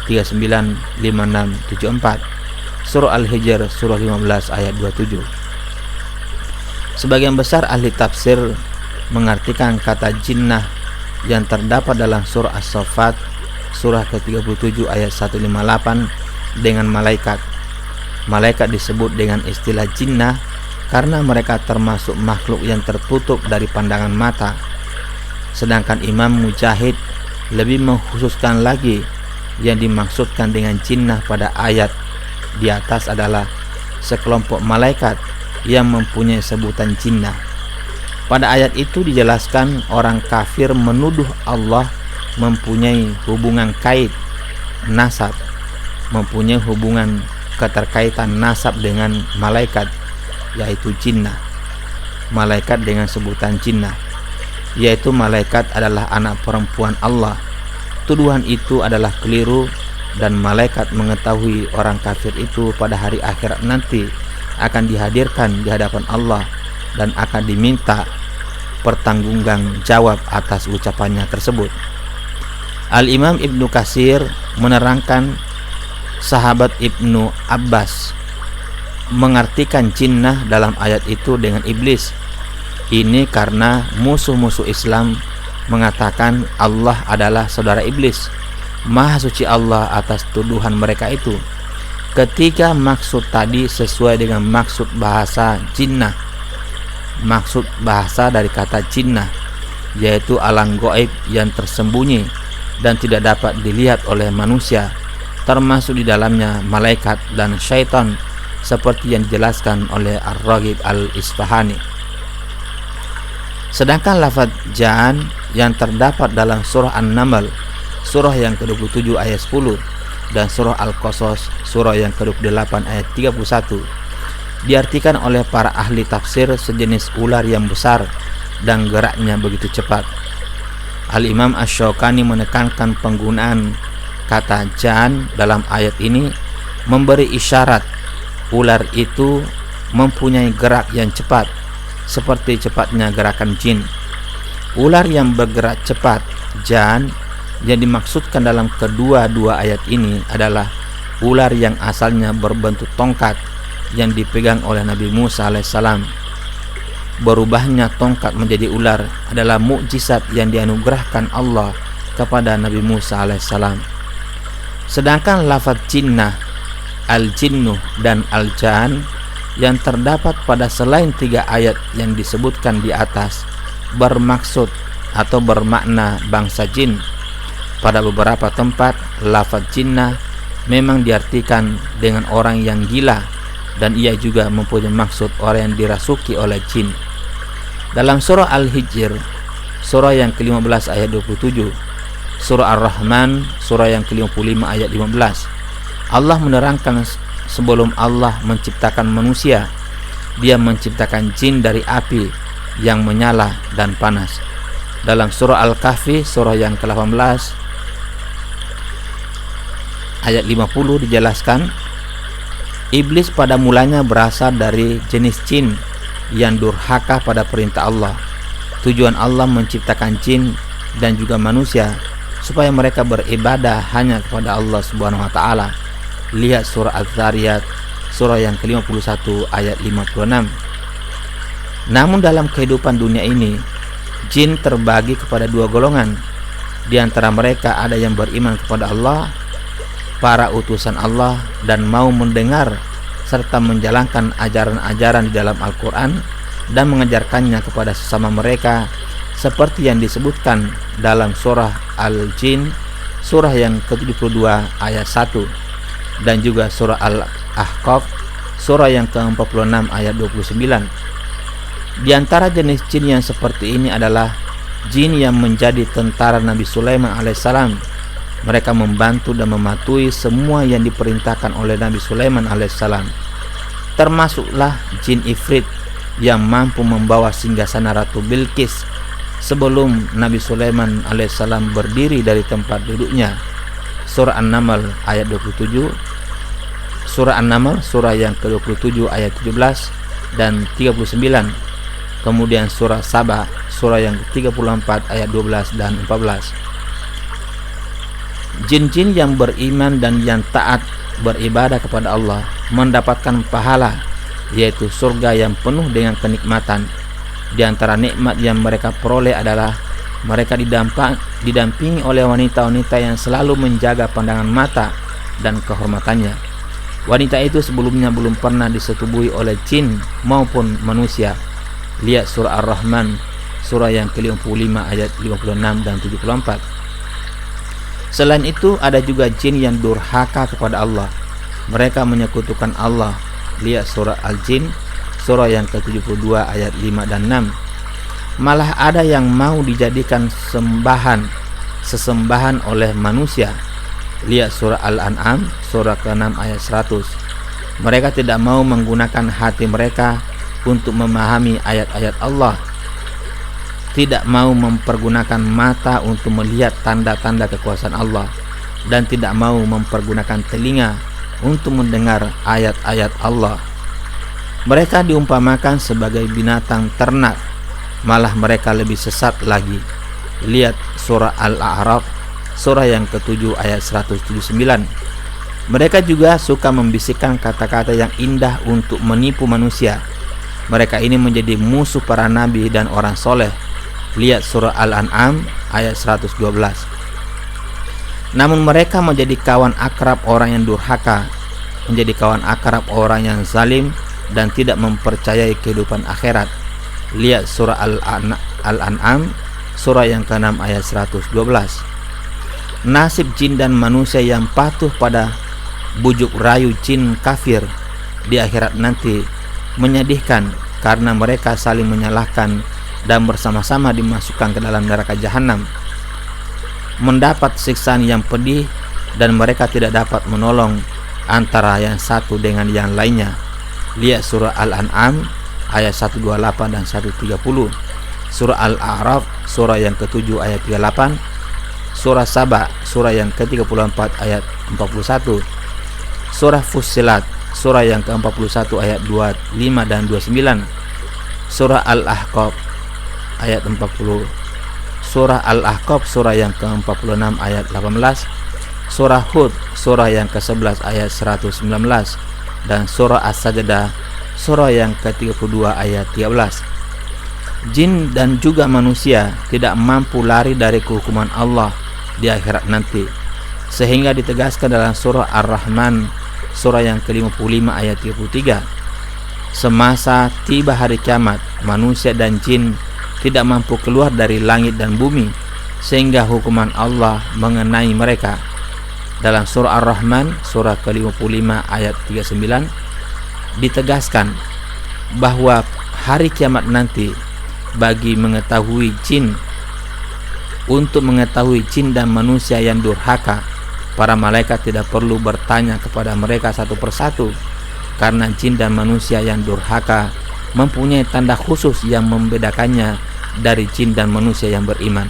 39, 56, 74, surah Al-Hijr surah 15 ayat 27. Sebagian besar ahli tafsir mengartikan kata jinnah yang terdapat dalam surah As-Saffat surah ke-37 ayat 158 dengan malaikat. Malaikat disebut dengan istilah jinnah karena mereka termasuk makhluk yang tertutup dari pandangan mata. Sedangkan Imam Mujahid lebih mengkhususkan lagi yang dimaksudkan dengan jinnah pada ayat di atas adalah sekelompok malaikat yang mempunyai sebutan jinnah. Pada ayat itu dijelaskan orang kafir menuduh Allah mempunyai hubungan kait nasab, mempunyai hubungan keterkaitan nasab dengan malaikat, yaitu jinnah. Malaikat dengan sebutan jinnah, yaitu malaikat adalah anak perempuan Allah. Tuduhan itu adalah keliru, dan malaikat mengetahui orang kafir itu pada hari akhirat nanti akan dihadirkan di hadapan Allah dan akan diminta pertanggungan jawab atas ucapannya tersebut. Al-Imam Ibnu Katsir menerangkan sahabat Ibnu Abbas mengartikan jinnah dalam ayat itu dengan iblis. Ini karena musuh-musuh Islam mengatakan Allah adalah saudara iblis. Maha suci Allah atas tuduhan mereka itu. Ketiga maksud tadi sesuai dengan maksud bahasa jinnah. Maksud bahasa dari kata jinnah yaitu alam gaib yang tersembunyi dan tidak dapat dilihat oleh manusia, termasuk di dalamnya malaikat dan syaitan, seperti yang dijelaskan oleh Ar-Raghib Al-Isfahani. Sedangkan lafaz jan yang terdapat dalam surah An-Naml surah yang ke-27 ayat 10 dan surah Al-Qasas surah yang ke-28 ayat 31 diartikan oleh para ahli tafsir sejenis ular yang besar dan geraknya begitu cepat. Al-Imam Asy-Syaukani menekankan penggunaan kata jan dalam ayat ini memberi isyarat ular itu mempunyai gerak yang cepat seperti cepatnya gerakan jin. Ular yang bergerak cepat, jan, yang dimaksudkan dalam kedua-dua ayat ini adalah ular yang asalnya berbentuk tongkat yang dipegang oleh Nabi Musa alaihissalam. Berubahnya tongkat menjadi ular adalah mukjizat yang dianugerahkan Allah kepada Nabi Musa alaihissalam. Sedangkan lafaz jinnah, al-jinnu dan al-jan yang terdapat pada selain 3 ayat yang disebutkan di atas bermaksud atau bermakna bangsa jin. Pada beberapa tempat lafaz jinnah memang diartikan dengan orang yang gila, dan ia juga mempunyai maksud orang yang dirasuki oleh jin. Dalam surah Al-Hijr surah yang ke-15 ayat 27, surah Ar-Rahman surah yang ke-55 ayat 15, Allah menerangkan sebelum Allah menciptakan manusia, Dia menciptakan jin dari api yang menyala dan panas. Dalam surah Al-Kahfi surah yang ke-18 ayat 50 dijelaskan, iblis pada mulanya berasal dari jenis jin yang durhaka pada perintah Allah. Tujuan Allah menciptakan jin dan juga manusia supaya mereka beribadah hanya kepada Allah Subhanahu wa taala. Lihat surah Az-Zariyat surah yang ke-51 ayat 56. Namun dalam kehidupan dunia ini, jin terbagi kepada 2 golongan. Di antara mereka ada yang beriman kepada Allah, para utusan Allah, dan mau mendengar serta menjalankan ajaran-ajaran di dalam Al-Quran dan mengajarkannya kepada sesama mereka, seperti yang disebutkan dalam surah Al-Jin surah yang ke-72 ayat 1 dan juga surah Al-Ahqaf surah yang ke-46 ayat 29. Di antara jenis jin yang seperti ini adalah jin yang menjadi tentara Nabi Sulaiman alaihissalam. Mereka membantu dan mematuhi semua yang diperintahkan oleh Nabi Sulaiman alaihissalam. Termasuklah jin Ifrit yang mampu membawa singgasana Ratu Bilqis sebelum Nabi Sulaiman alaihissalam berdiri dari tempat duduknya. Surah An-Naml ayat 27, Surah An-Naml surah yang ke-27 ayat 17 dan 39. Kemudian surah Saba surah yang ke-34 ayat 12 dan 14. Jin-jin yang beriman dan yang taat beribadah kepada Allah mendapatkan pahala, yaitu surga yang penuh dengan kenikmatan. Di antara nikmat yang mereka peroleh adalah mereka didampingi oleh wanita-wanita yang selalu menjaga pandangan mata dan kehormatannya. Wanita itu sebelumnya belum pernah disetubuhi oleh jin maupun manusia. Lihat surah Ar-Rahman surah yang ke-55 ayat 56 dan 74. Selain itu ada juga jin yang durhaka kepada Allah. Mereka menyekutukan Allah. Lihat surah Al-Jin surah yang ke-72 ayat 5 dan 6. Malah ada yang mau dijadikan sesembahan oleh manusia. Lihat surah Al-An'am surah ke-6 ayat 100. Mereka tidak mau menggunakan hati mereka untuk memahami ayat-ayat Allah, tidak mau mempergunakan mata untuk melihat tanda-tanda kekuasaan Allah, dan tidak mau mempergunakan telinga untuk mendengar ayat-ayat Allah. Mereka diumpamakan sebagai binatang ternak, malah mereka lebih sesat lagi. Lihat surah Al-A'raf surah yang ke-7 ayat 179. Mereka juga suka membisikkan kata-kata yang indah untuk menipu manusia. Mereka ini menjadi musuh para nabi dan orang soleh. Lihat surah Al-An'am ayat 112. Namun mereka menjadi kawan akrab orang yang durhaka, menjadi kawan akrab orang yang zalim dan tidak mempercayai kehidupan akhirat. Lihat surah Al-An'am surah yang ke-6 ayat 112. Nasib jin dan manusia yang patuh pada bujuk rayu jin kafir di akhirat nanti menyedihkan, karena mereka saling menyalahkan dan bersama-sama dimasukkan ke dalam neraka jahanam, mendapat siksaan yang pedih, dan mereka tidak dapat menolong antara yang satu dengan yang lainnya. Lihat surah Al-An'am ayat 128 dan 130, surah Al-A'raf surah yang ke-7 ayat 38, surah Saba surah yang ke-34 ayat 41, surah Fussilat surah yang ke-41 ayat 25 dan 29, surah Al-Ahqaf ayat 40, surah Al-Ahqaf surah yang ke-46 ayat 18, surah Hud surah yang ke-11 ayat 119, dan surah As-Sajdah surah yang ke-32 ayat 13. Jin dan juga manusia tidak mampu lari dari kehukuman Allah di akhirat nanti, sehingga ditegaskan dalam surah Ar-Rahman surah yang ke-55 ayat 33. Semasa tiba hari kiamat, manusia dan jin tidak mampu keluar dari langit dan bumi, sehingga hukuman Allah mengenai mereka. Dalam surah Ar-Rahman surah ke-55 ayat 39 ditegaskan bahwa hari kiamat nanti bagi mengetahui jin, untuk mengetahui jin dan manusia yang durhaka, para malaikat tidak perlu bertanya kepada mereka satu persatu, karena jin dan manusia yang durhaka mempunyai tanda khusus yang membedakannya dari jin dan manusia yang beriman.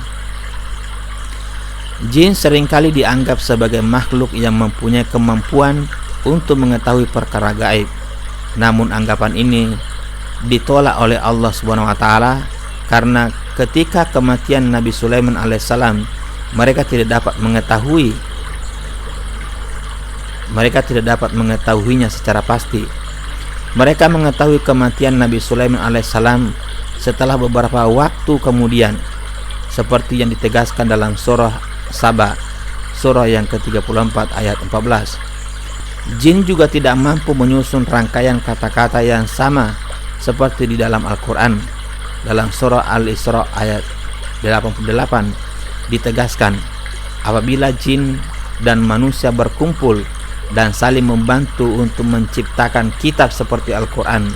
Jin seringkali dianggap sebagai makhluk yang mempunyai kemampuan untuk mengetahui perkara gaib. Namun anggapan ini ditolak oleh Allah Subhanahu wa taala, karena ketika kematian Nabi Sulaiman alaihissalam mereka tidak dapat mengetahuinya secara pasti. Mereka mengetahui kematian Nabi Sulaiman alaihissalam setelah beberapa waktu kemudian, seperti yang ditegaskan dalam surah Saba surah yang ke-34 ayat 14. Jin juga tidak mampu menyusun rangkaian kata-kata yang sama seperti di dalam Al-Quran. Dalam surah Al-Isra ayat 88 ditegaskan, apabila jin dan manusia berkumpul dan saling membantu untuk menciptakan kitab seperti Al-Quran,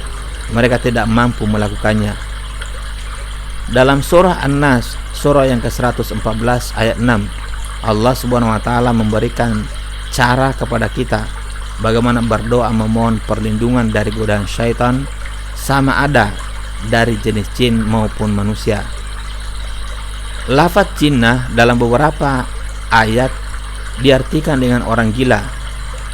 mereka tidak mampu melakukannya. Dalam surah An-Nas surah yang ke-114 ayat 6, Allah Subhanahu wa taala memberikan cara kepada kita bagaimana berdoa memohon perlindungan dari godaan syaitan, sama ada dari jenis jin maupun manusia. Lafaz jinnah dalam beberapa ayat diartikan dengan orang gila.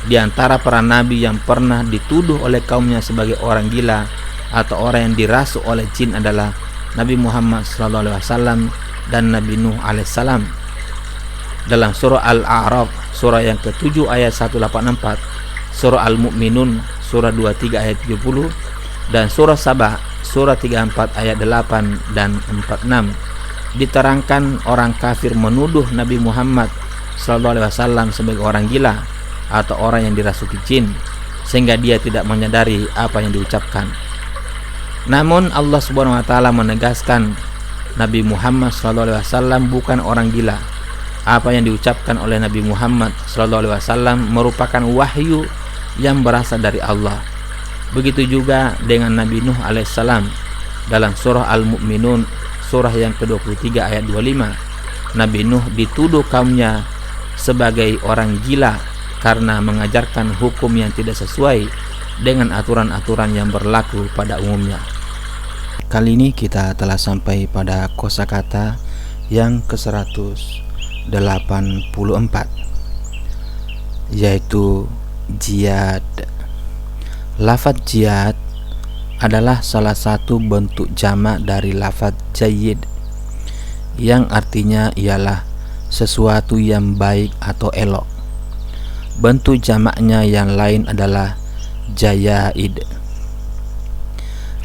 Di antara para nabi yang pernah dituduh oleh kaumnya sebagai orang gila atau orang yang dirasuk oleh jin adalah Nabi Muhammad SAW dan Nabi Nuh alaihissalam. Dalam surah Al-A'raf surah yang ke-7 ayat 184, surah Al-Mu'minun surah 23 ayat 70, dan surah Sabah surah 34 ayat 8 dan 46 diterangkan orang kafir menuduh Nabi Muhammad SAW sebagai orang gila atau orang yang dirasuki jin sehingga dia tidak menyadari apa yang diucapkan. Namun Allah Subhanahu wa taala menegaskan Nabi Muhammad SAW bukan orang gila. Apa yang diucapkan oleh Nabi Muhammad SAW merupakan wahyu yang berasal dari Allah. Begitu juga dengan Nabi Nuh alaihissalam. Dalam surah Al-Mu'minun surah yang ke-23 ayat 25, Nabi Nuh dituduh kaumnya sebagai orang gila karena mengajarkan hukum yang tidak sesuai dengan aturan-aturan yang berlaku pada umumnya. Kali ini kita telah sampai pada kosakata yang ke-184, yaitu jihad. Lafaz jihad adalah salah satu bentuk jamak dari lafaz jayyid, yang artinya ialah sesuatu yang baik atau elok. Bentuk jamaknya yang lain adalah jayaid.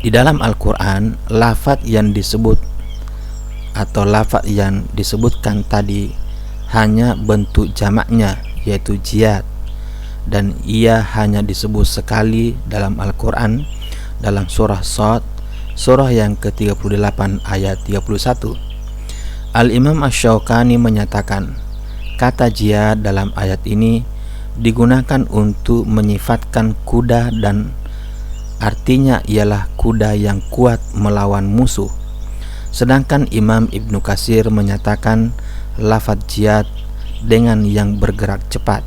Di dalam Al-Quran, lafaz yang disebut atau lafaz yang disebutkan tadi hanya bentuk jamaknya, yaitu jihad, dan ia hanya disebut sekali dalam Al-Quran, dalam surah Shad surah yang ke-38 ayat 31. Al-Imam Asy-Syaukani menyatakan kata jihad dalam ayat ini digunakan untuk menyifatkan kuda dan artinya ialah kuda yang kuat melawan musuh. Sedangkan Imam Ibnu Katsir menyatakan lafaz jihad dengan yang bergerak cepat.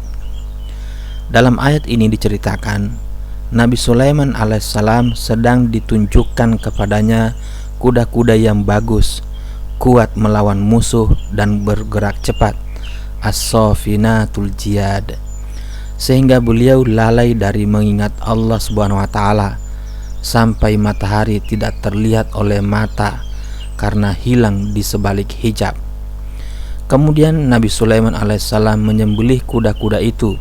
Dalam ayat ini diceritakan Nabi Sulaiman alaihissalam sedang ditunjukkan kepadanya kuda-kuda yang bagus, kuat melawan musuh dan bergerak cepat, as-safinatul jihad, sehingga beliau lalai dari mengingat Allah Subhanahu wa taala sampai matahari tidak terlihat oleh mata karena hilang di sebalik hijab. Kemudian Nabi Sulaiman alaihissalam menyembelih kuda-kuda itu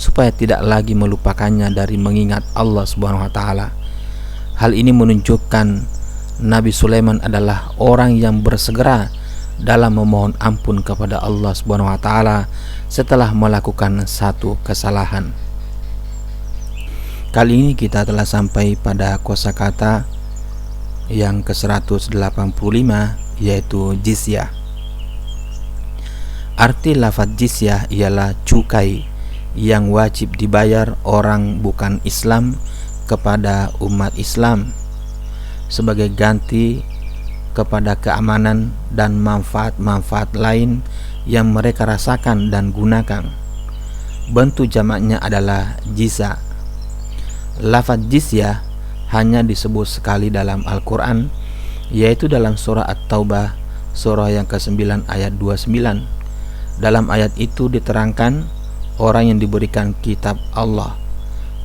supaya tidak lagi melupakannya dari mengingat Allah Subhanahu wa taala. Hal ini menunjukkan Nabi Sulaiman adalah orang yang bersegera dalam memohon ampun kepada Allah Subhanahu wa taala setelah melakukan satu kesalahan. Kali ini kita telah sampai pada kosakata yang ke-185, yaitu jizyah. Arti lafaz jizyah ialah cukai yang wajib dibayar orang bukan Islam kepada umat Islam sebagai ganti kepada keamanan dan manfaat-manfaat lain yang mereka rasakan dan gunakan. Bentuk jamaknya adalah jizya. Lafaz jizyah hanya disebut sekali dalam Al-Quran, yaitu dalam surah At-Taubah surah yang ke-9 ayat 29. Dalam ayat itu diterangkan orang yang diberikan kitab Allah,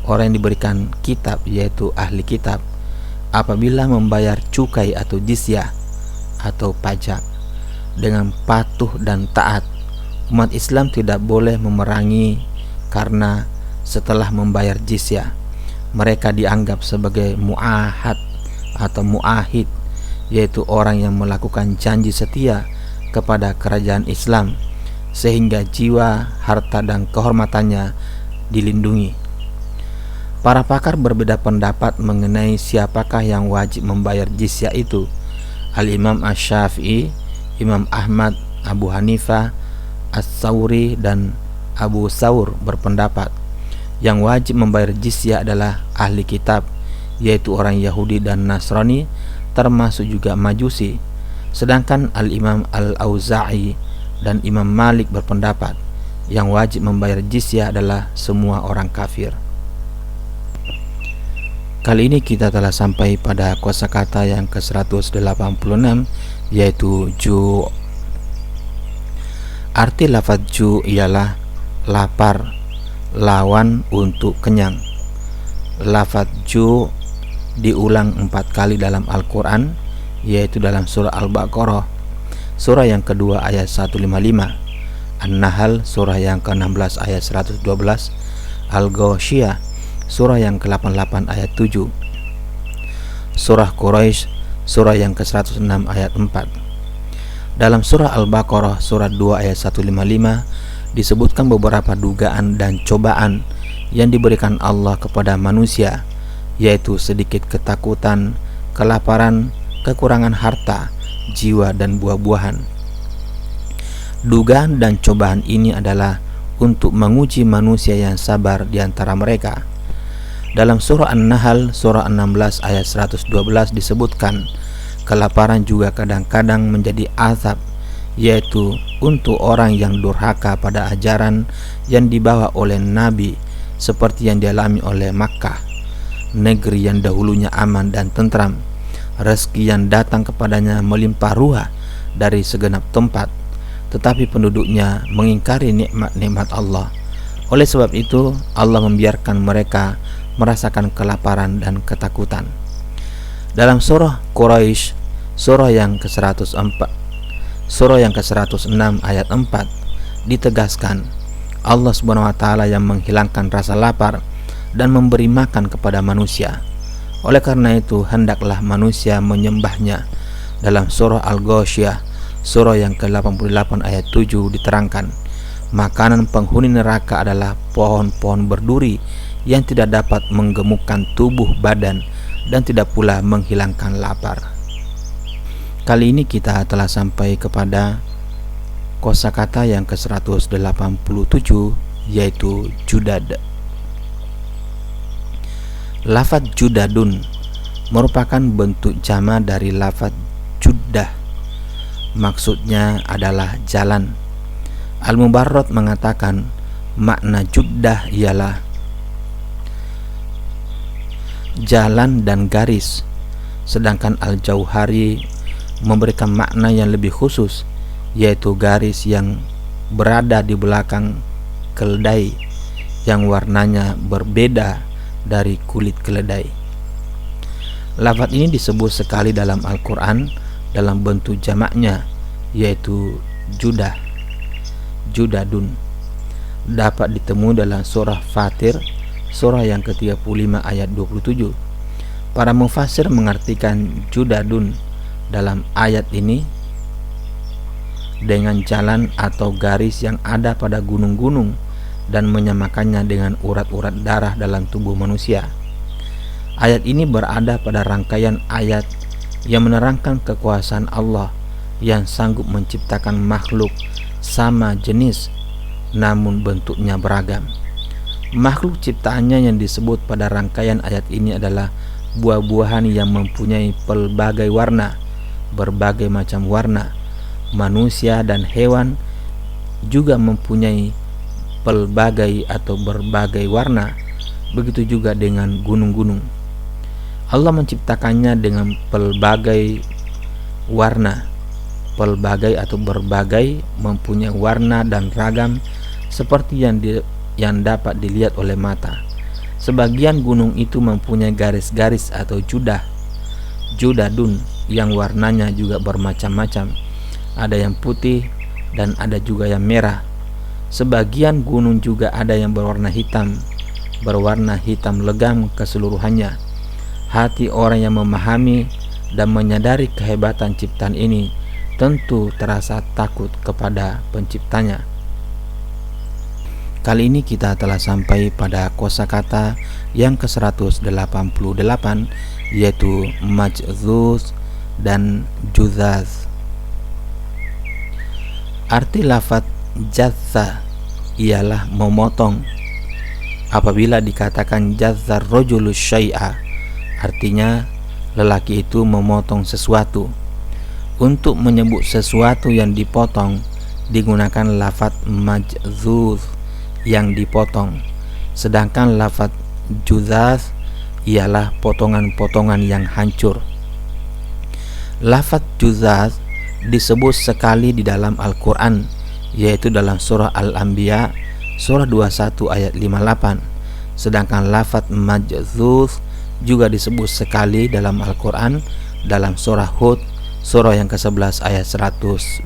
orang yang diberikan kitab yaitu ahli kitab, apabila membayar cukai atau jizyah atau pajak dengan patuh dan taat, umat Islam tidak boleh memerangi karena setelah membayar jizyah mereka dianggap sebagai mu'ahad atau mu'ahid, yaitu orang yang melakukan janji setia kepada kerajaan Islam sehingga jiwa, harta dan kehormatannya dilindungi. Para pakar berbeda pendapat mengenai siapakah yang wajib membayar jizyah itu. Al-Imam Asy-Syafi'i, Imam Ahmad, Abu Hanifah, As-Sawri dan Abu Thawr berpendapat yang wajib membayar jizyah adalah ahli kitab, yaitu orang Yahudi dan Nasrani, termasuk juga Majusi. Sedangkan Al-Imam Al-Auza'i dan Imam Malik berpendapat yang wajib membayar jizyah adalah semua orang kafir. Kali ini kita telah sampai pada kosakata yang ke-186, yaitu ju'. Arti lafaz ju ialah lapar, lawan untuk kenyang. Lafaz ju diulang 4 kali dalam Al-Quran, yaitu dalam surah Al-Baqarah, surah yang kedua ayat 155, An-Nahl surah yang ke-16 ayat 112, Al-Ghasyiyah surah yang ke-88 ayat 7, surah Quraisy surah yang ke-106 ayat 4. Dalam surah Al-Baqarah surah 2 ayat 155 disebutkan beberapa dugaan dan cobaan yang diberikan Allah kepada manusia, yaitu sedikit ketakutan, kelaparan, kekurangan harta, jiwa, dan buah-buahan. Dugaan dan cobaan ini adalah untuk menguji manusia yang sabar di antara mereka. Dalam surah An-Nahl surah 16 ayat 112 disebutkan kelaparan juga kadang-kadang menjadi azab, yaitu untuk orang yang durhaka pada ajaran yang dibawa oleh Nabi, seperti yang dialami oleh Makkah, negeri yang dahulunya aman dan tentram. Rezeki yang datang kepadanya melimpah ruah dari segenap tempat, tetapi penduduknya mengingkari nikmat-nikmat Allah. Oleh sebab itu, Allah membiarkan mereka merasakan kelaparan dan ketakutan. Dalam surah Quraisy surah yang ke-106 ayat 4 ditegaskan Allah Subhanahu wa taala yang menghilangkan rasa lapar dan memberi makan kepada manusia. Oleh karena itu, hendaklah manusia menyembahnya. Dalam surah Al-Ghasyiyah surah yang ke-88 ayat 7 diterangkan, makanan penghuni neraka adalah pohon-pohon berduri yang tidak dapat menggemukkan tubuh badan dan tidak pula menghilangkan lapar. Kali ini kita telah sampai kepada kosakata yang ke-187, yaitu judad. Lafaz judadun merupakan bentuk jama dari lafaz juddah. Maksudnya adalah jalan. Al-Mubarrad mengatakan makna juddah ialah jalan dan garis, sedangkan Al-Jauhari memberikan makna yang lebih khusus, yaitu garis yang berada di belakang keledai yang warnanya berbeda dari kulit keledai. Lafaz ini disebut sekali dalam Al-Quran dalam bentuk jamaknya, yaitu judah, judadun. Dapat ditemui dalam surah Fatir surah yang ke-35 ayat 27. Para mufassir mengartikan judadun dalam ayat ini dengan jalan atau garis yang ada pada gunung-gunung dan menyamakannya dengan urat-urat darah dalam tubuh manusia. Ayat ini berada pada rangkaian ayat yang menerangkan kekuasaan Allah yang sanggup menciptakan makhluk sama jenis namun bentuknya beragam. Makhluk ciptaannya yang disebut pada rangkaian ayat ini adalah buah-buahan yang mempunyai pelbagai warna, berbagai macam warna. Manusia dan hewan juga mempunyai pelbagai atau berbagai warna. Begitu juga dengan gunung-gunung. Allah menciptakannya dengan pelbagai warna. Pelbagai atau berbagai mempunyai warna dan ragam seperti yang dapat dilihat oleh mata. Sebagian gunung itu mempunyai garis-garis atau judadun yang warnanya juga bermacam-macam. Ada yang putih dan ada juga yang merah. Sebagian gunung juga ada yang berwarna hitam legam keseluruhannya. Hati orang yang memahami dan menyadari kehebatan ciptaan ini tentu terasa takut kepada penciptanya. Kali ini kita telah sampai pada kosakata yang ke-188, yaitu majzuz dan juzaz. Arti lafaz jazza ialah memotong. Apabila dikatakan jazzar rajulu syai'a, artinya lelaki itu memotong sesuatu. Untuk menyebut sesuatu yang dipotong digunakan lafaz majzuz yang dipotong, sedangkan lafaz juzaz ialah potongan-potongan yang hancur. Lafaz juzaz disebut sekali di dalam Al-Quran, yaitu dalam surah Al-Anbiya surah 21 ayat 58. Sedangkan lafaz majzuz juga disebut sekali dalam Al-Quran dalam surah Hud surah yang ke-11 ayat 108.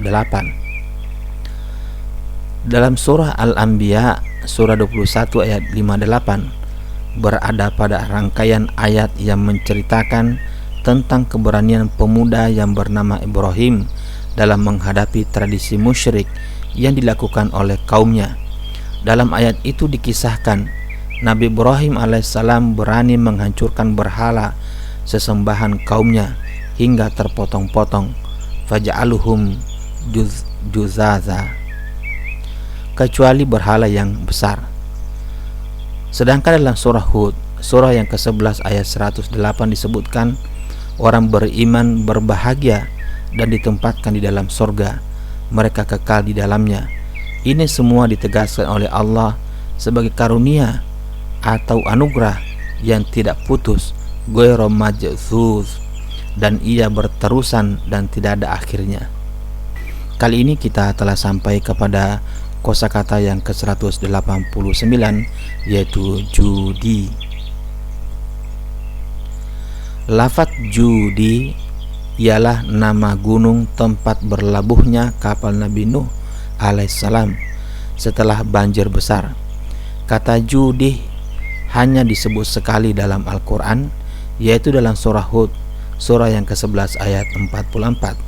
Dalam surah Al-Anbiya surah 21 ayat 58 berada pada rangkaian ayat yang menceritakan tentang keberanian pemuda yang bernama Ibrahim dalam menghadapi tradisi musyrik yang dilakukan oleh kaumnya. Dalam ayat itu dikisahkan Nabi Ibrahim alaihissalam berani menghancurkan berhala sesembahan kaumnya hingga terpotong-potong, faja'aluhum juzaza, kecuali berhala yang besar. Sedangkan dalam surah Hud surah yang ke-11 ayat 108 disebutkan orang beriman berbahagia dan ditempatkan di dalam surga, mereka kekal di dalamnya. Ini semua ditegaskan oleh Allah sebagai karunia atau anugerah yang tidak putus, ghairu majzuz, dan ia berterusan dan tidak ada akhirnya. Kali ini kita telah sampai kepada kosakata yang ke-189, yaitu judi. Lafaz judi ialah nama gunung tempat berlabuhnya kapal Nabi Nuh alaihissalam setelah banjir besar. Kata judi hanya disebut sekali dalam Al-Quran, yaitu dalam surah Hud surah yang ke-11 ayat 44.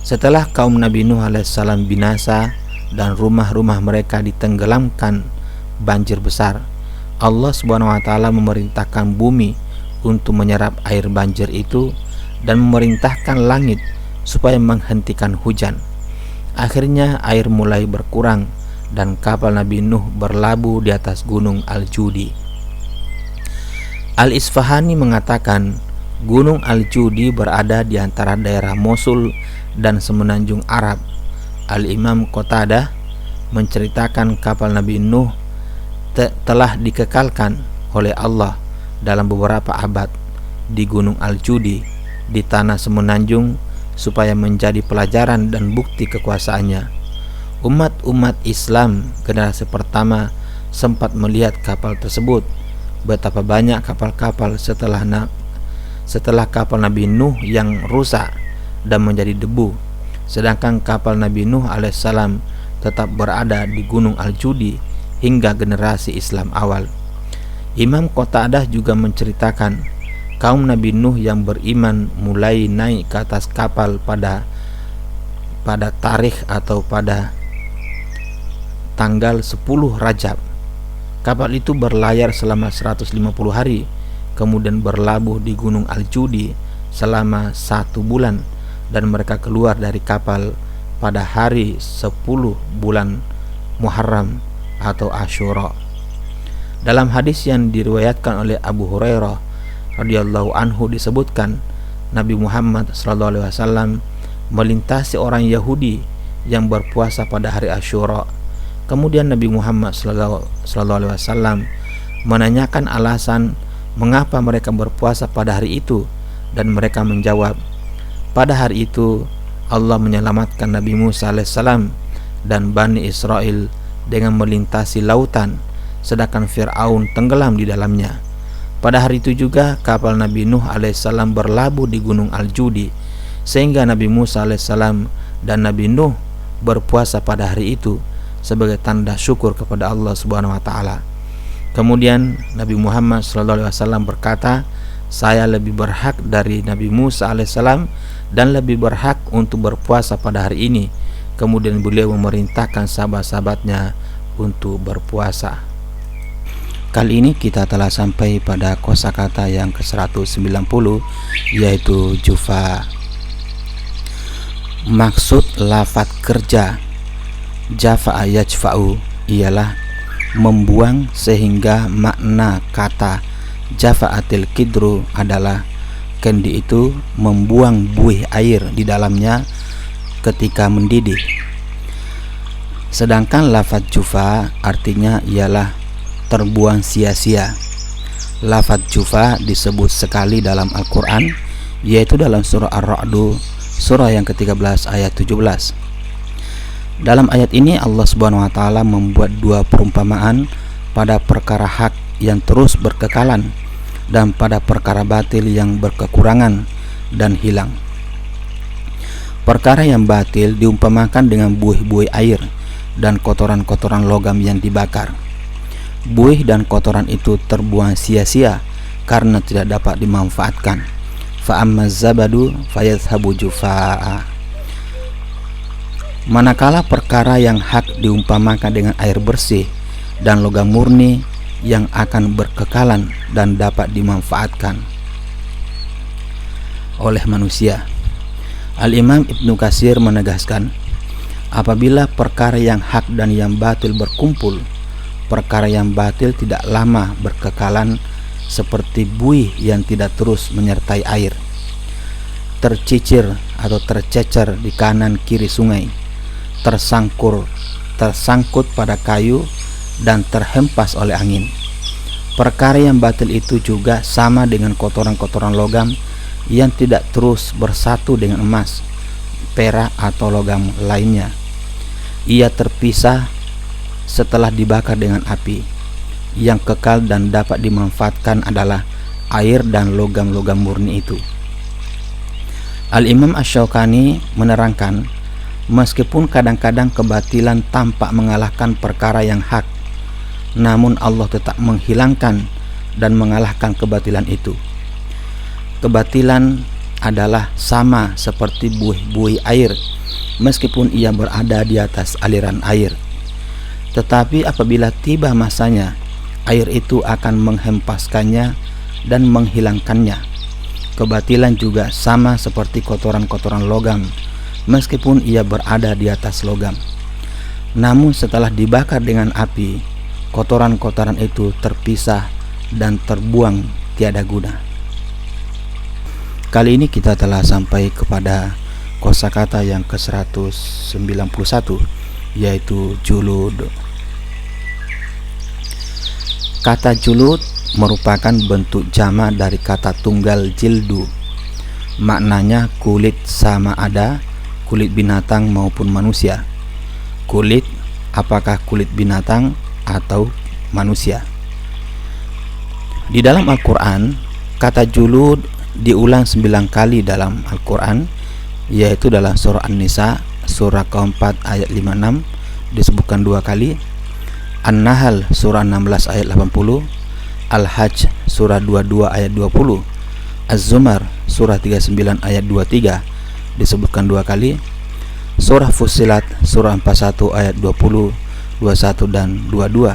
Setelah kaum Nabi Nuh alaihissalam binasa dan rumah-rumah mereka ditenggelamkan banjir besar, Allah subhanahu wa ta'ala memerintahkan bumi untuk menyerap air banjir itu dan memerintahkan langit supaya menghentikan hujan. Akhirnya air mulai berkurang dan kapal Nabi Nuh berlabuh di atas gunung Al-Judi. Al-Isfahani mengatakan gunung Al-Judi berada di antara daerah Mosul dan semenanjung Arab. Al-Imam Qatadah menceritakan kapal Nabi Nuh telah dikekalkan oleh Allah dalam beberapa abad di gunung Al-Judi di tanah semenanjung supaya menjadi pelajaran dan bukti kekuasaannya. Umat Islam generasi pertama sempat melihat kapal tersebut. Betapa banyak kapal-kapal setelah kapal Nabi Nuh yang rusak dan menjadi debu, sedangkan kapal Nabi Nuh alaihissalam tetap berada di gunung Al-Judi hingga generasi Islam awal. Imam Qatadah juga menceritakan kaum Nabi Nuh yang beriman mulai naik ke atas kapal pada tarikh atau pada tanggal 10 Rajab. Kapal itu berlayar selama 150 hari, kemudian berlabuh di gunung Al-Judi selama 1 bulan, dan mereka keluar dari kapal pada hari 10 bulan Muharram atau Asyura. Dalam hadis yang diriwayatkan oleh Abu Hurairah radhiyallahu anhu disebutkan Nabi Muhammad SAW melintasi orang Yahudi yang berpuasa pada hari Asyura. Kemudian Nabi Muhammad SAW menanyakan alasan mengapa mereka berpuasa pada hari itu, dan mereka menjawab, pada hari itu Allah menyelamatkan Nabi Musa alaihissalam dan Bani Israel dengan melintasi lautan, sedangkan Fir'aun tenggelam di dalamnya. Pada hari itu juga kapal Nabi Nuh alaihissalam berlabuh di gunung Al-Judi, sehingga Nabi Musa alaihissalam dan Nabi Nuh berpuasa pada hari itu sebagai tanda syukur kepada Allah subhanahu wa ta'ala. Kemudian Nabi Muhammad SAW berkata, saya lebih berhak dari Nabi Musa alaihissalam dan lebih berhak untuk berpuasa pada hari ini. Kemudian beliau memerintahkan sahabat-sahabatnya untuk berpuasa. Kali ini kita telah sampai pada kosakata yang ke-190, yaitu jufa. Maksud lafaz kerja jafa'a yajfa'u ialah membuang, sehingga makna kata jafa'atil kidru adalah kendi itu membuang buih air di dalamnya ketika mendidih. Sedangkan lafaz jufa artinya ialah terbuang sia-sia. Lafaz jufa disebut sekali dalam Al-Quran, yaitu dalam surah Ar-Ra'd surah yang ke-13 ayat 17. Dalam ayat ini Allah Subhanahu wa taala membuat dua perumpamaan pada perkara hak yang terus berkekalan dan pada perkara batil yang berkekurangan dan hilang. Perkara yang batil diumpamakan dengan buih-buih air dan kotoran-kotoran logam yang dibakar. Buih dan kotoran itu terbuang sia-sia karena tidak dapat dimanfaatkan. Fa ammaz zabadu fayadhhabu jufaa. Manakala perkara yang hak diumpamakan dengan air bersih dan logam murni yang akan berkekalan dan dapat dimanfaatkan oleh manusia. Al-Imam Ibnu Katsir menegaskan, apabila perkara yang hak dan yang batil berkumpul, perkara yang batil tidak lama berkekalan seperti buih yang tidak terus menyertai air, tercicir atau tercecer di kanan kiri sungai, tersangkut pada kayu dan terhempas oleh angin. Perkara yang batil itu juga sama dengan kotoran-kotoran logam yang tidak terus bersatu dengan emas, perak atau logam lainnya. Ia terpisah setelah dibakar dengan api. Yang kekal dan dapat dimanfaatkan adalah air dan logam-logam murni itu. Al-Imam Asy-Syaukani menerangkan, meskipun kadang-kadang kebatilan tampak mengalahkan perkara yang hak, namun Allah tetap menghilangkan dan mengalahkan kebatilan itu. Kebatilan adalah sama seperti buih-buih air, meskipun ia berada di atas aliran air. Tetapi apabila tiba masanya, air itu akan menghempaskannya dan menghilangkannya. Kebatilan juga sama seperti kotoran-kotoran logam, meskipun ia berada di atas logam. Namun setelah dibakar dengan api, kotoran-kotoran itu terpisah dan terbuang tiada guna. Kali ini kita telah sampai kepada kosakata yang ke-191, yaitu julud. Kata julud merupakan bentuk jama dari kata tunggal jildu. Maknanya kulit sama ada kulit binatang maupun manusia. Kulit, apakah kulit binatang atau manusia? Di dalam Al-Quran, kata julud diulang 9 kali dalam Al-Quran, yaitu dalam surah An-Nisa surah keempat ayat 56 disebutkan 2 kali, An-Nahl surah 16 ayat 80, Al-Hajj surah 22 ayat 20, Az-Zumar surah 39 ayat 23 disebutkan 2 kali, surah Fussilat surah 41 ayat 20, 21 dan 22.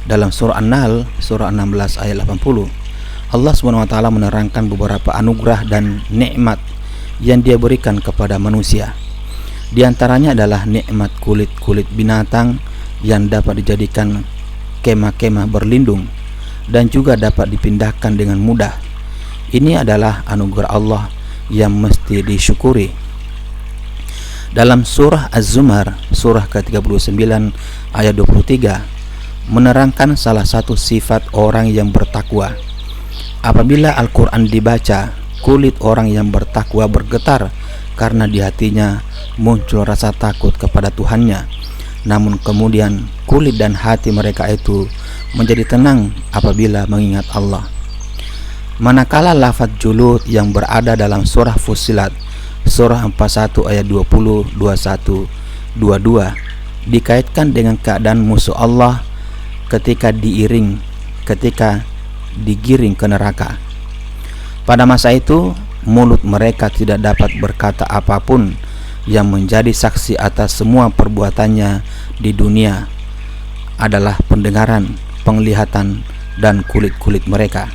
Dalam surah An-Nahl surah 16 ayat 80, Allah SWT menerangkan beberapa anugerah dan nikmat yang Dia berikan kepada manusia. Di antaranya adalah nikmat kulit-kulit binatang yang dapat dijadikan kemah-kemah berlindung dan juga dapat dipindahkan dengan mudah. Ini adalah anugerah Allah yang mesti disyukuri. Dalam surah Az-Zumar surah ke-39 ayat 23 menerangkan salah satu sifat orang yang bertakwa. Apabila Al-Quran dibaca, kulit orang yang bertakwa bergetar karena di hatinya muncul rasa takut kepada Tuhannya. Namun kemudian kulit dan hati mereka itu menjadi tenang apabila mengingat Allah. Manakala lafaz julud yang berada dalam surah Fussilat surah 41 ayat 20, 21, 22 dikaitkan dengan keadaan musuh Allah ketika digiring ke neraka. Pada masa itu mulut mereka tidak dapat berkata apapun yang menjadi saksi atas semua perbuatannya di dunia adalah pendengaran, penglihatan, dan kulit-kulit mereka.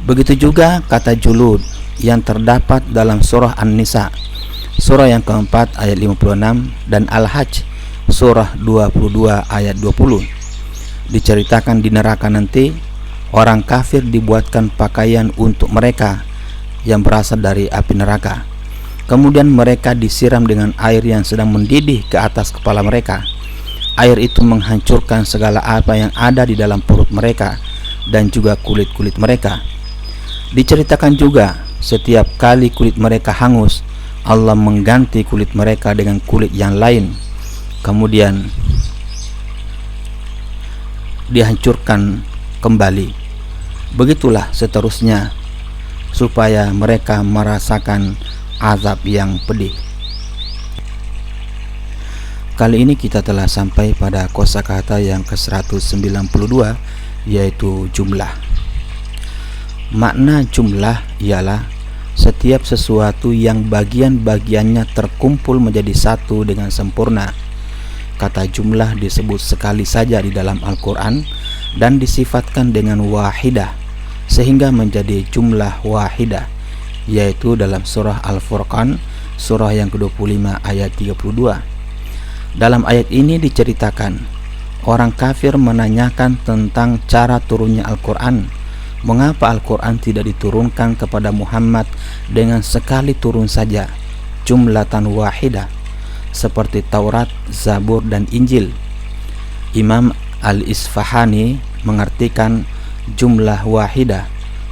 Begitu juga kata julud yang terdapat dalam surah An-Nisa surah yang keempat ayat 56 dan Al-Hajj surah 22 ayat 20. Diceritakan di neraka nanti, orang kafir dibuatkan pakaian untuk mereka yang berasal dari api neraka. Kemudian mereka disiram dengan air yang sedang mendidih ke atas kepala mereka. Air itu menghancurkan segala apa yang ada di dalam perut mereka dan juga kulit-kulit mereka. Diceritakan juga, setiap kali kulit mereka hangus, Allah mengganti kulit mereka dengan kulit yang lain, kemudian dihancurkan kembali. Begitulah seterusnya, supaya mereka merasakan azab yang pedih. Kali ini kita telah sampai pada kosakata yang ke-192, yaitu jumlah. Makna jumlah ialah setiap sesuatu yang bagian-bagiannya terkumpul menjadi satu dengan sempurna. Kata jumlah disebut sekali saja di dalam Al-Quran dan disifatkan dengan wahidah, sehingga menjadi jumlah wahidah, yaitu dalam surah Al-Furqan, surah yang ke-25 ayat 32. Dalam ayat ini diceritakan orang kafir menanyakan tentang cara turunnya Al-Quran. Mengapa Al-Quran tidak diturunkan kepada Muhammad dengan sekali turun saja, jumlatan wahidah, seperti Taurat, Zabur, dan Injil? Imam Al-Isfahani mengartikan jumlah wahidah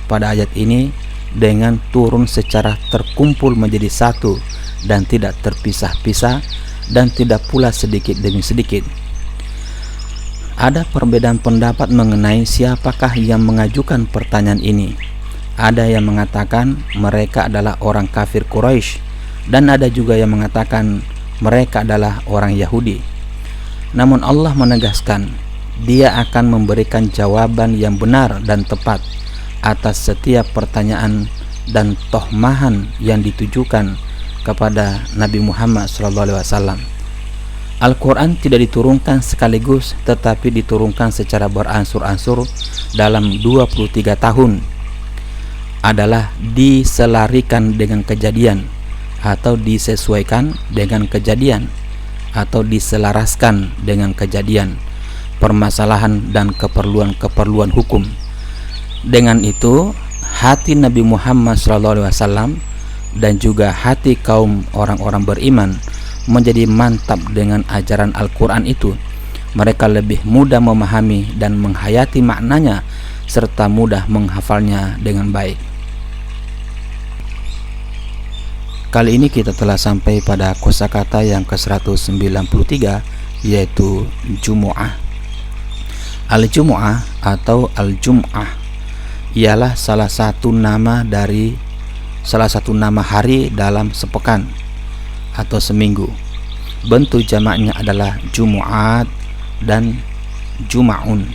pada ayat ini dengan turun secara terkumpul menjadi satu dan tidak terpisah-pisah, dan tidak pula sedikit demi sedikit. Ada perbedaan pendapat mengenai siapakah yang mengajukan pertanyaan ini. Ada yang mengatakan mereka adalah orang kafir Quraisy, dan ada juga yang mengatakan mereka adalah orang Yahudi. Namun Allah menegaskan Dia akan memberikan jawaban yang benar dan tepat atas setiap pertanyaan dan tohmahan yang ditujukan kepada Nabi Muhammad SAW. Al-Quran tidak diturunkan sekaligus, tetapi diturunkan secara beransur-ansur dalam 23 tahun. Adalah diselarikan dengan kejadian, atau disesuaikan dengan kejadian, atau diselaraskan dengan kejadian, permasalahan dan keperluan-keperluan hukum. Dengan itu, hati Nabi Muhammad SAW dan juga hati kaum orang-orang beriman menjadi mantap dengan ajaran Al-Quran itu. Mereka lebih mudah memahami dan menghayati maknanya, serta mudah menghafalnya dengan baik. Kali ini kita telah sampai pada kosakata yang ke-193, yaitu Jumu'ah. Al-Jumu'ah atau Al-Jum'ah ialah salah satu nama hari dalam sepekan atau seminggu. Bentuk jamaknya adalah Jumu'at dan Juma'un.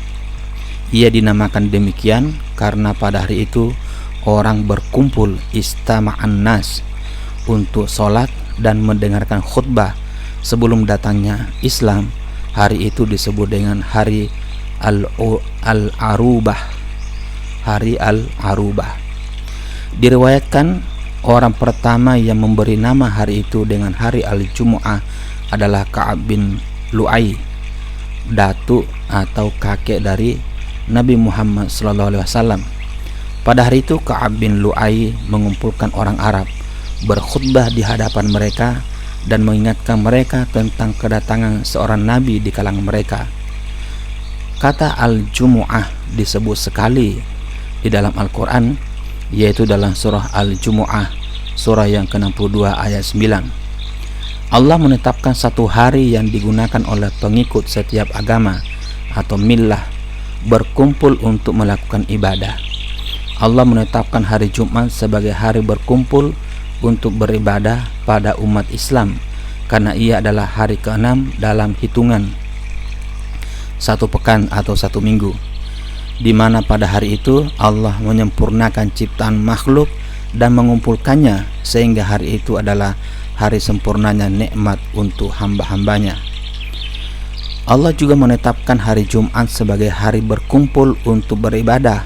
Ia dinamakan demikian karena pada hari itu orang berkumpul istama'an nas untuk sholat dan mendengarkan khutbah sebelum datangnya Islam. Hari itu disebut dengan hari Al-Arubah. Hari Al-Arubah. Diriwayatkan orang pertama yang memberi nama hari itu dengan hari Al-Jumu'ah adalah Ka'ab bin Lu'ay, datuk atau kakek dari Nabi Muhammad SAW. Pada hari itu Ka'ab bin Lu'ay mengumpulkan orang Arab, berkhutbah di hadapan mereka dan mengingatkan mereka tentang kedatangan seorang nabi di kalangan mereka. Kata Al-Jumu'ah disebut sekali di dalam Al-Quran, yaitu dalam surah Al-Jumu'ah, surah yang ke-62 ayat 9. Allah menetapkan satu hari yang digunakan oleh pengikut setiap agama atau millah berkumpul untuk melakukan ibadah. Allah menetapkan hari Jumat sebagai hari berkumpul untuk beribadah pada umat Islam, karena ia adalah hari ke-6 dalam hitungan satu pekan atau satu minggu, di mana pada hari itu Allah menyempurnakan ciptaan makhluk dan mengumpulkannya, sehingga hari itu adalah hari sempurnanya nikmat untuk hamba-hambanya. Allah juga menetapkan hari Jumat sebagai hari berkumpul untuk beribadah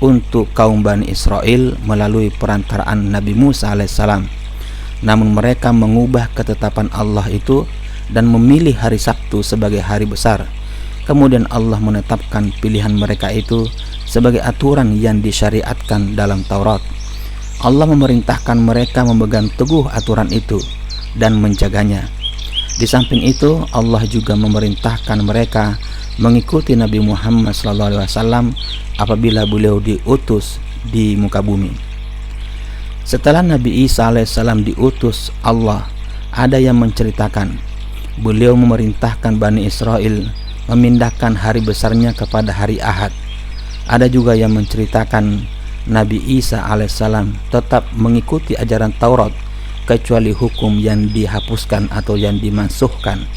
untuk kaum Bani Israel melalui perantaraan Nabi Musa alaihissalam. Namun mereka mengubah ketetapan Allah itu dan memilih hari Sabtu sebagai hari besar. Kemudian Allah menetapkan pilihan mereka itu sebagai aturan yang disyariatkan dalam Taurat. Allah memerintahkan mereka memegang teguh aturan itu dan menjaganya. Di samping itu, Allah juga memerintahkan mereka mengikuti Nabi Muhammad SAW apabila beliau diutus di muka bumi. Setelah Nabi Isa alaihissalam diutus Allah, ada yang menceritakan beliau memerintahkan Bani Israel memindahkan hari besarnya kepada hari Ahad. Ada juga yang menceritakan Nabi Isa alaihissalam tetap mengikuti ajaran Taurat kecuali hukum yang dihapuskan atau yang dimansuhkan,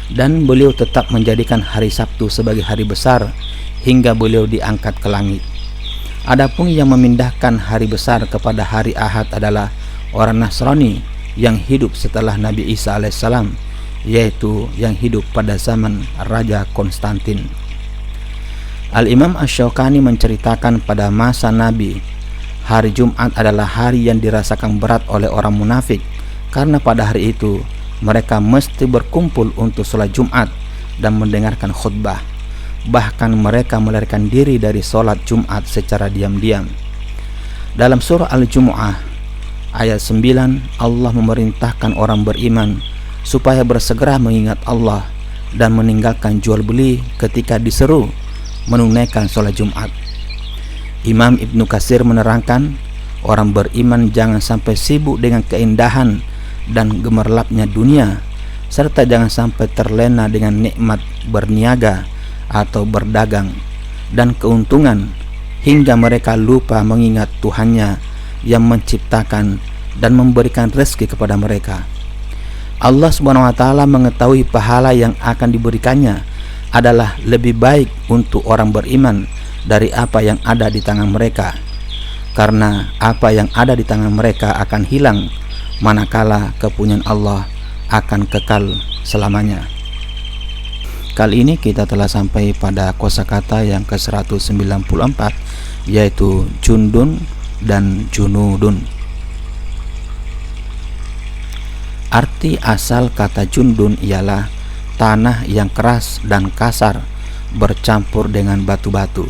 dan beliau tetap menjadikan hari Sabtu sebagai hari besar hingga beliau diangkat ke langit. Adapun yang memindahkan hari besar kepada hari Ahad adalah orang Nasrani yang hidup setelah Nabi Isa alaihissalam, yaitu yang hidup pada zaman Raja Konstantin. Al-Imam Asy-Syaukani menceritakan pada masa Nabi, hari Jumat adalah hari yang dirasakan berat oleh orang munafik, karena pada hari itu mereka mesti berkumpul untuk sholat Jumat dan mendengarkan khutbah. Bahkan mereka melarikan diri dari sholat Jumat secara diam-diam. Dalam surah Al-Jumu'ah ayat 9, Allah memerintahkan orang beriman supaya bersegera mengingat Allah dan meninggalkan jual beli ketika diseru menunaikan sholat Jumat. Imam Ibnu Katsir menerangkan, orang beriman jangan sampai sibuk dengan keindahan dan gemerlapnya dunia, serta jangan sampai terlena dengan nikmat berniaga atau berdagang dan keuntungan hingga mereka lupa mengingat Tuhannya yang menciptakan dan memberikan rezeki kepada mereka. Allah Subhanahu wa taala mengetahui pahala yang akan diberikannya adalah lebih baik untuk orang beriman dari apa yang ada di tangan mereka, karena apa yang ada di tangan mereka akan hilang, manakala kepunyaan Allah akan kekal selamanya. Kali ini kita telah sampai pada kosakata yang ke-194, yaitu jundun dan junudun. Arti asal kata jundun ialah tanah yang keras dan kasar bercampur dengan batu-batu.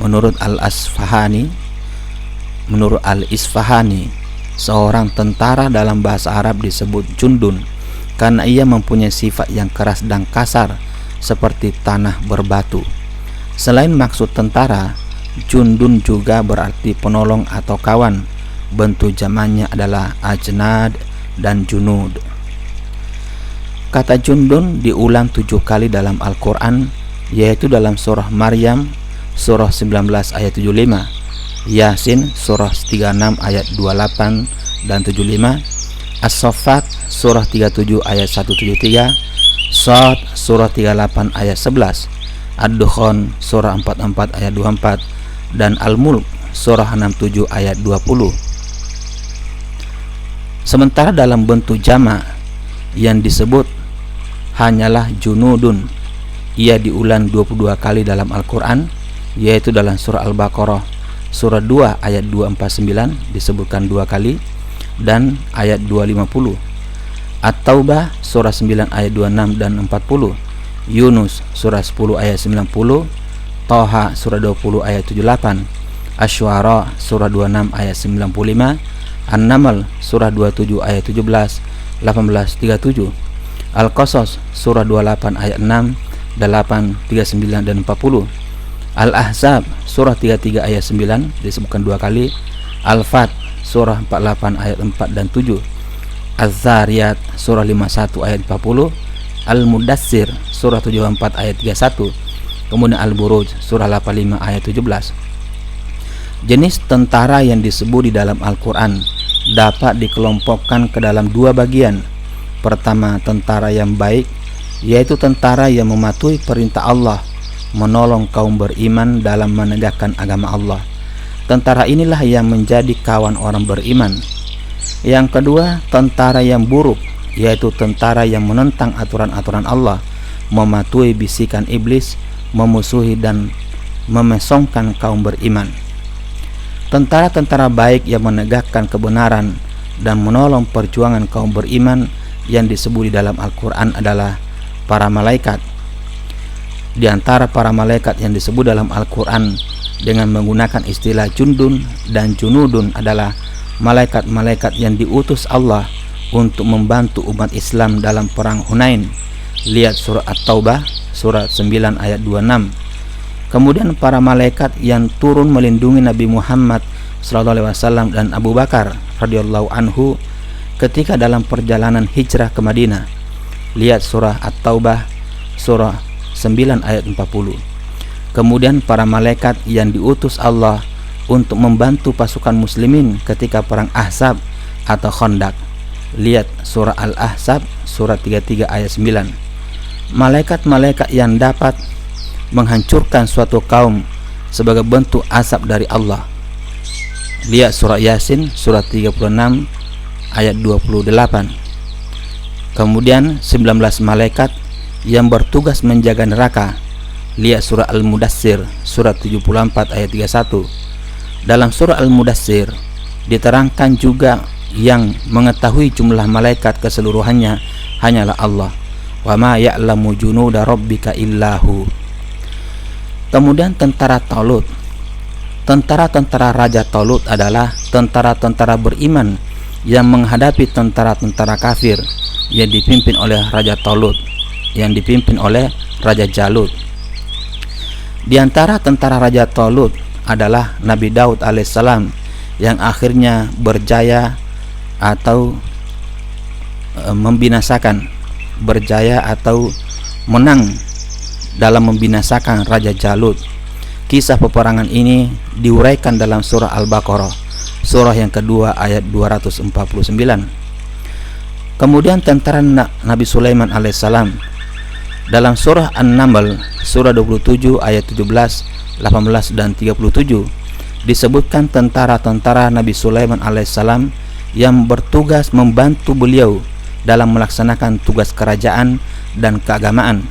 Menurut Al-Isfahani, seorang tentara dalam bahasa Arab disebut jundun karena ia mempunyai sifat yang keras dan kasar seperti tanah berbatu. Selain maksud tentara, jundun juga berarti penolong atau kawan. Bentuk jamannya adalah ajnad dan junud. Kata jundun diulang 7 kali dalam Al-Quran, yaitu dalam surah Maryam surah 19 ayat 75, Yasin surah 36 ayat 28 dan 75, As-Saffat surah 37 ayat 173, Shad surah 38 ayat 11, Ad-Dukhan surah 44 ayat 24, dan Al-Mulk surah 67 ayat 20. Sementara dalam bentuk jamak yang disebut hanyalah junudun, ia diulang 22 kali dalam Al-Quran, yaitu dalam surah Al-Baqarah surah 2 ayat 249 disebutkan 2 kali, dan ayat 250, At-Taubah surah 9 ayat 26 dan 40, Yunus surah 10 ayat 90, Toha surah 20 ayat 78, Asy-Syu'ara surah 26 ayat 95, An-Naml surah 27 ayat 17, 18, 37, Al-Qasas surah 28 ayat 6, 8, 39 dan 40, Al-Ahzab surah 33 ayat 9 disebutkan 2 kali, Al-Fat surah 48 ayat 4 dan 7, Az-Zariyat surah 51 ayat 40, Al-Mudassir surah 74 ayat 31, kemudian Al-Buruj surah 85 ayat 17. Jenis tentara yang disebut di dalam Al-Quran dapat dikelompokkan ke dalam 2 bagian. Pertama, tentara yang baik, yaitu tentara yang mematuhi perintah Allah, menolong kaum beriman dalam menegakkan agama Allah. Tentara inilah yang menjadi kawan orang beriman. Yang kedua, tentara yang buruk, yaitu tentara yang menentang aturan-aturan Allah, mematuhi bisikan iblis, memusuhi dan memesongkan kaum beriman. Tentara-tentara baik yang menegakkan kebenaran dan menolong perjuangan kaum beriman yang disebut di dalam Al-Quran adalah para malaikat. Di antara para malaikat yang disebut dalam Al-Quran dengan menggunakan istilah jundun dan junudun adalah malaikat-malaikat yang diutus Allah untuk membantu umat Islam dalam perang Hunain. Lihat surah At-Taubah surah 9 ayat 26. Kemudian para malaikat yang turun melindungi Nabi Muhammad SAW dan Abu Bakar radhiyallahu anhu ketika dalam perjalanan hijrah ke Madinah. Lihat surah At-Taubah surah 9 ayat 40. Kemudian para malaikat yang diutus Allah untuk membantu pasukan muslimin ketika perang Ahzab atau Khandaq. Lihat surah Al-Ahzab surah 33 ayat 9. Malaikat-malaikat yang dapat menghancurkan suatu kaum sebagai bentuk azab dari Allah. Lihat surah Yasin surah 36 ayat 28. Kemudian 19 malaikat yang bertugas menjaga neraka. Lihat surah Al-Mudassir surah 74 ayat 31. Dalam surah Al-Mudassir diterangkan juga yang mengetahui jumlah malaikat keseluruhannya hanyalah Allah. Wa ma ya'lamu junuda rabbika illahu. Kemudian tentara Talut. Tentara-tentara Raja Talut adalah tentara-tentara beriman yang menghadapi tentara-tentara kafir yang dipimpin oleh Raja Talut, yang dipimpin oleh Raja Jalut. Di antara tentara Raja Talut adalah Nabi Daud alaihissalam yang akhirnya berjaya atau membinasakan, berjaya atau menang dalam membinasakan Raja Jalut. Kisah peperangan ini diuraikan dalam surah Al-Baqarah surah yang kedua ayat 249. Kemudian tentara Nabi Sulaiman alaihissalam dalam surah An-Naml surah 27 ayat 17, 18 dan 37 disebutkan tentara-tentara Nabi Sulaiman alaihissalam yang bertugas membantu beliau dalam melaksanakan tugas kerajaan dan keagamaan.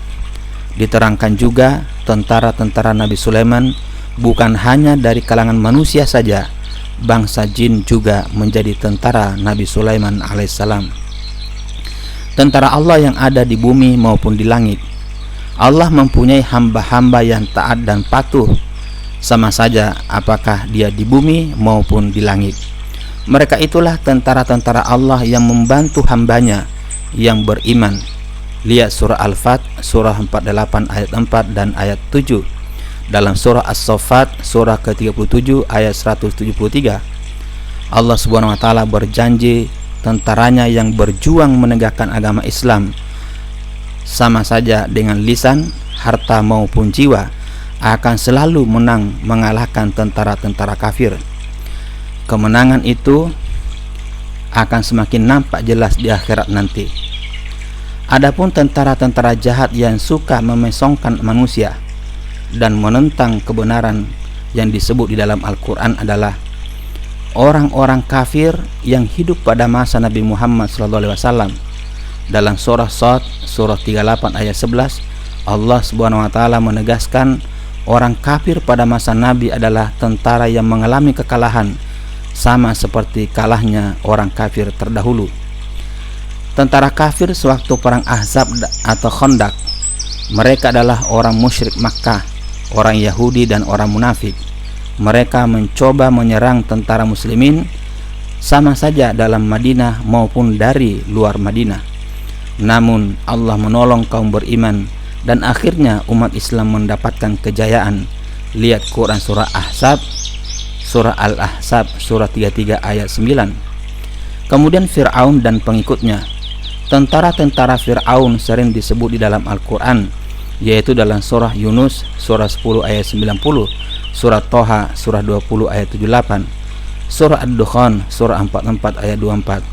Diterangkan juga tentara-tentara Nabi Sulaiman bukan hanya dari kalangan manusia saja, bangsa jin juga menjadi tentara Nabi Sulaiman alaihissalam. Tentara Allah yang ada di bumi maupun di langit. Allah mempunyai hamba-hamba yang taat dan patuh, sama saja apakah dia di bumi maupun di langit. Mereka itulah tentara-tentara Allah yang membantu hambanya yang beriman. Lihat surah Al-Fat surah 48 ayat 4 dan ayat 7. Dalam surah As-Saffat surah ke-37 ayat 173, Allah Subhanahu wa taala berjanji tentaranya yang berjuang menegakkan agama Islam, sama saja dengan lisan, harta maupun jiwa, akan selalu menang mengalahkan tentara-tentara kafir. Kemenangan itu akan semakin nampak jelas di akhirat nanti. Adapun tentara-tentara jahat yang suka memesongkan manusia dan menentang kebenaran yang disebut di dalam Al-Quran adalah orang-orang kafir yang hidup pada masa Nabi Muhammad SAW. Dalam surah Shad surah 38 ayat 11, Allah Subhanahu wa taala menegaskan orang kafir pada masa Nabi adalah tentara yang mengalami kekalahan, sama seperti kalahnya orang kafir terdahulu. Tentara kafir sewaktu perang Ahzab atau Khandaq, mereka adalah orang musyrik Makkah, orang Yahudi dan orang munafik. Mereka mencoba menyerang tentara muslimin, sama saja dalam Madinah maupun dari luar Madinah. Namun Allah menolong kaum beriman dan akhirnya umat Islam mendapatkan kejayaan. Lihat Quran surah Ahzab surah Al-Ahzab surah 33 ayat 9. Kemudian Fir'aun dan pengikutnya. Tentara-tentara Fir'aun sering disebut di dalam Al-Quran, yaitu dalam surah Yunus surah 10 ayat 90, surah Toha surah 20 ayat 78, surah Ad-Dukhan surah 44 ayat 24,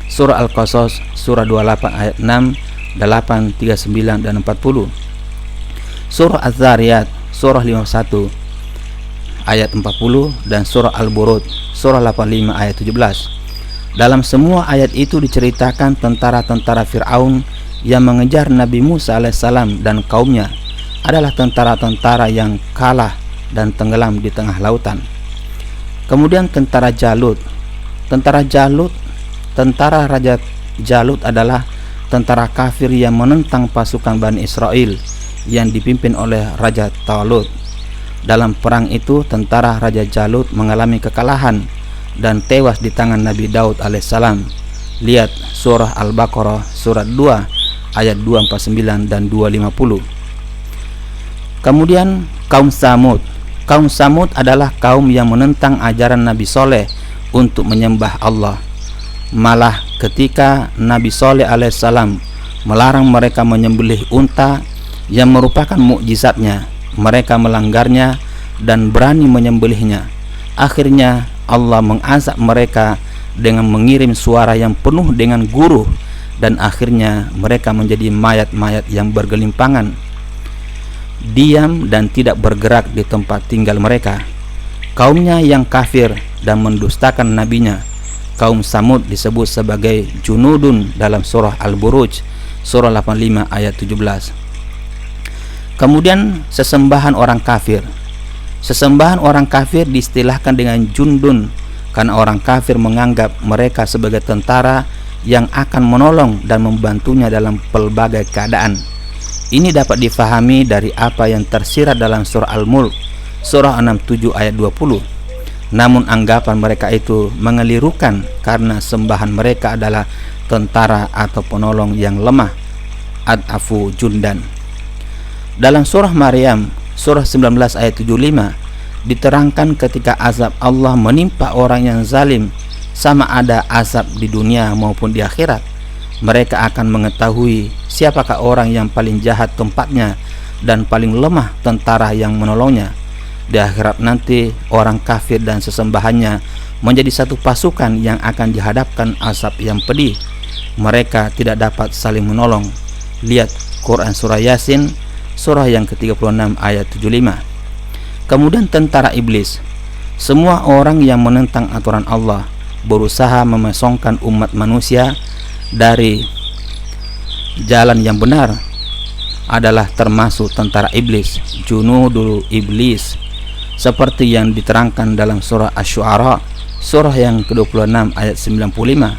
surah Al-Qasas surah 28 ayat 6, 8, 39 dan 40, surah Az-Zariyat surah 51 ayat 40 dan surah Al-Burud surah 85 ayat 17. Dalam semua ayat itu diceritakan tentara-tentara Fir'aun yang mengejar Nabi Musa alaihissalam dan kaumnya adalah tentara-tentara yang kalah dan tenggelam di tengah lautan. Kemudian tentara Jalut. Tentara Raja Jalut adalah tentara kafir yang menentang pasukan Bani Israel yang dipimpin oleh Raja Talut. Dalam perang itu tentara Raja Jalut mengalami kekalahan dan tewas di tangan Nabi Daud alaihissalam. Lihat surah Al-Baqarah surat 2 ayat 249 dan 250. Kemudian kaum Samud. Kaum Samud adalah kaum yang menentang ajaran Nabi Soleh untuk menyembah Allah. Malah ketika Nabi Soleh alaihissalam melarang mereka menyembelih unta yang merupakan mukjizatnya, mereka melanggarnya dan berani menyembelihnya. Akhirnya Allah mengazab mereka dengan mengirim suara yang penuh dengan guruh, dan akhirnya mereka menjadi mayat-mayat yang bergelimpangan, diam dan tidak bergerak di tempat tinggal mereka. Kaumnya yang kafir dan mendustakan nabinya, kaum Samud, disebut sebagai junudun dalam surah Al-Buruj surah 85 ayat 17. Kemudian sesembahan orang kafir. Sesembahan orang kafir diistilahkan dengan jundun karena orang kafir menganggap mereka sebagai tentara yang akan menolong dan membantunya dalam pelbagai keadaan. Ini dapat difahami dari apa yang tersirat dalam surah Al-Mulk surah 67 ayat 20. Namun anggapan mereka itu mengelirukan karena sembahan mereka adalah tentara atau penolong yang lemah, ad-afu jundan. Dalam surah Maryam surah 19 ayat 75 diterangkan ketika azab Allah menimpa orang yang zalim, sama ada azab di dunia maupun di akhirat, mereka akan mengetahui siapakah orang yang paling jahat tempatnya dan paling lemah tentara yang menolongnya. Di akhirat nanti orang kafir dan sesembahannya menjadi satu pasukan yang akan dihadapkan azab yang pedih. Mereka tidak dapat saling menolong. Lihat Quran surah Yasin surah yang ke-36 ayat 75. Kemudian tentara iblis. Semua orang yang menentang aturan Allah, berusaha memesongkan umat manusia dari jalan yang benar, adalah termasuk tentara iblis, junudul iblis, seperti yang diterangkan dalam surah Asy-Syu'ara surah yang ke-26 ayat 95.